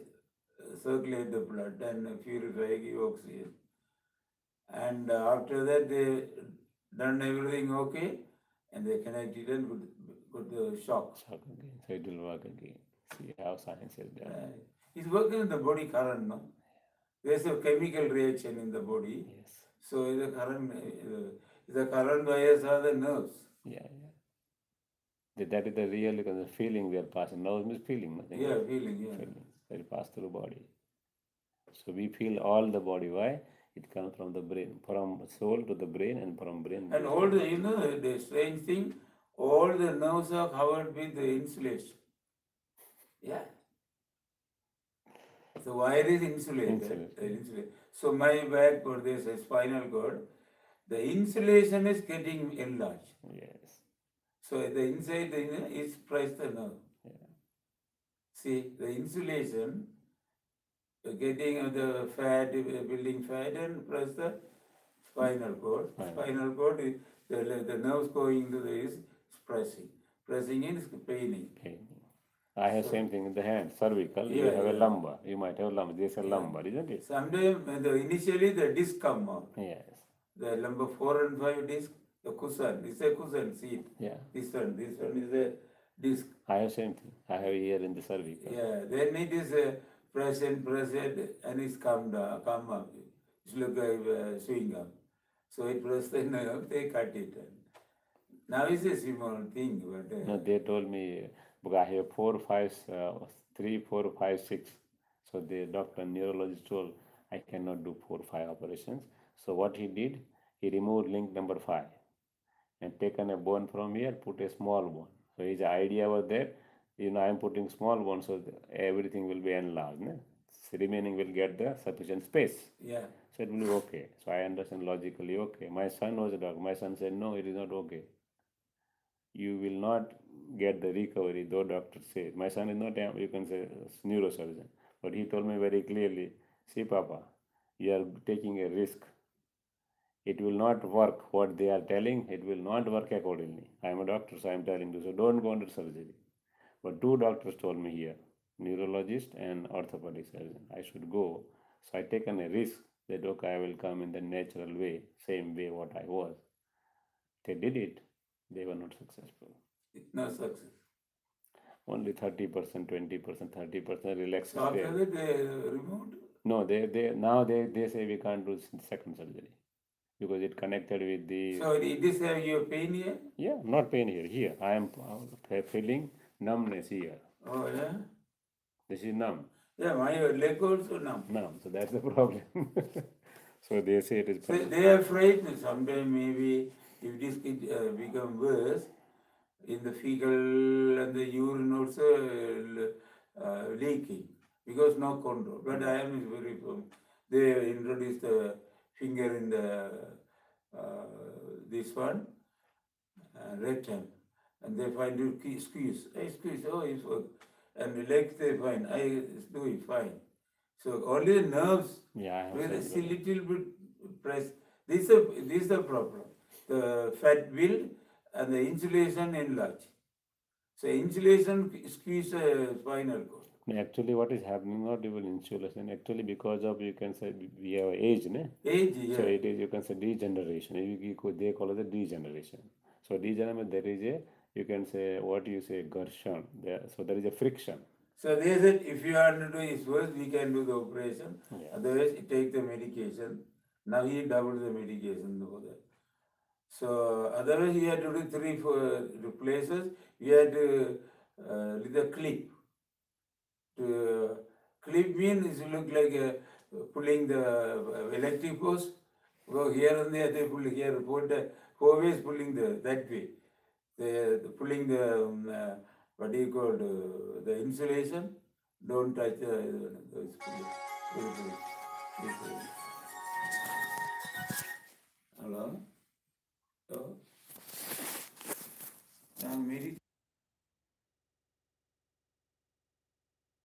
S2: circulate the blood and purify, give oxygen. And after that, they done everything okay, and they connected and put the shock.
S1: Shock again. So it will work again. See how science is done.
S2: It's working in the body current, no? There's a chemical reaction in the body.
S1: Yes.
S2: So the current wires are the nerves.
S1: Yeah, yeah. That is the real because the feeling we are passing. Now is feeling nothing.
S2: Yeah, feeling, yeah.
S1: Feeling. That will pass through body. So we feel all the body. Why? It comes from the brain, from soul to the brain, and from brain.
S2: And all the strange thing, all the nerves are covered with the insulation. Yeah. The wire is insulated. So my back cord, there's a spinal cord. The insulation is getting enlarged.
S1: Yes.
S2: So the inside is pressed the nerve.
S1: Yeah.
S2: See, the insulation getting the fat, building fat and press the spinal cord. Spinal cord, the nerves going to is pressing. Pressing in is paining.
S1: I have same thing in the hand, cervical. You have a lumbar. You might have lumbar. This is a lumbar, isn't it?
S2: Sometimes initially the disc come out.
S1: Yes.
S2: The number 4 and 5 disc, the cushion. This is a cushion seat.
S1: Yeah.
S2: This one is a disc.
S1: I have same thing. I have here in the cervical.
S2: Yeah. Then it is present, and it's come up. It's look like swing up. So it press the nerve, they cut it. Now it's a small thing, but
S1: No, they told me because I have 4, 5, 3, 4, 5, 6. So the doctor neurologist told I cannot do 4, 5 operations. So what he did, he removed link number 5 and taken a bone from here, put a small bone. So his idea was that I am putting small bone, so everything will be enlarged. No? Remaining will get the sufficient space.
S2: Yeah.
S1: So it will be okay. So I understand logically okay. My son was a doctor. My son said no, it is not okay. You will not get the recovery, though doctor says. My son is not, you can say, neurosurgeon. But he told me very clearly, see, Papa, you are taking a risk. It will not work what they are telling. It will not work accordingly. I am a doctor, so I am telling you. So don't go under surgery. But 2 doctors told me here, neurologist and orthopedic surgeon. I should go. So I taken a risk that, okay, I will come in the natural way, same way what I was. They did it. They were not successful.
S2: No success.
S1: Only 30%, 20%, 30% relaxed.
S2: So after that they removed?
S1: No, they say we can't do second surgery because it connected with the.
S2: So it is have your pain here?
S1: Yeah, not pain here. Here I am feeling numbness here.
S2: Oh yeah.
S1: This is numb.
S2: Yeah, my leg also numb.
S1: Numb. So that's the problem. So they say it is.
S2: So they are afraid sometime maybe if this become worse, in the fecal and the urine also leaking because no control. But I am very firm. They introduced the finger in the this one, rectum, and they find you squeeze. I squeeze, oh, it's work. And the legs they find, I do it fine. So only the nerves, with a little bit press. This is the problem. The fat build and the insulation enlarge. So insulation squeeze spinal cord.
S1: Actually, what is happening not even insulation. Actually, because of you can say we have age, ne?
S2: Age, yeah.
S1: So it is you can say degeneration. They call it the degeneration. So degeneration there is a you can say what you say Gershon. So there is a friction.
S2: So they said if you want to do it first, we can do the operation. Yeah. Otherwise, take the medication. Now he doubled the medication over there. So otherwise, you had to do 3, 4 places. You had to with a clip. To clip means it look like pulling the electric post. Go here and there, they pull here. Always pulling that way. They pulling the what do you call the insulation? Don't touch those. Hello? Hello? I'm meditating.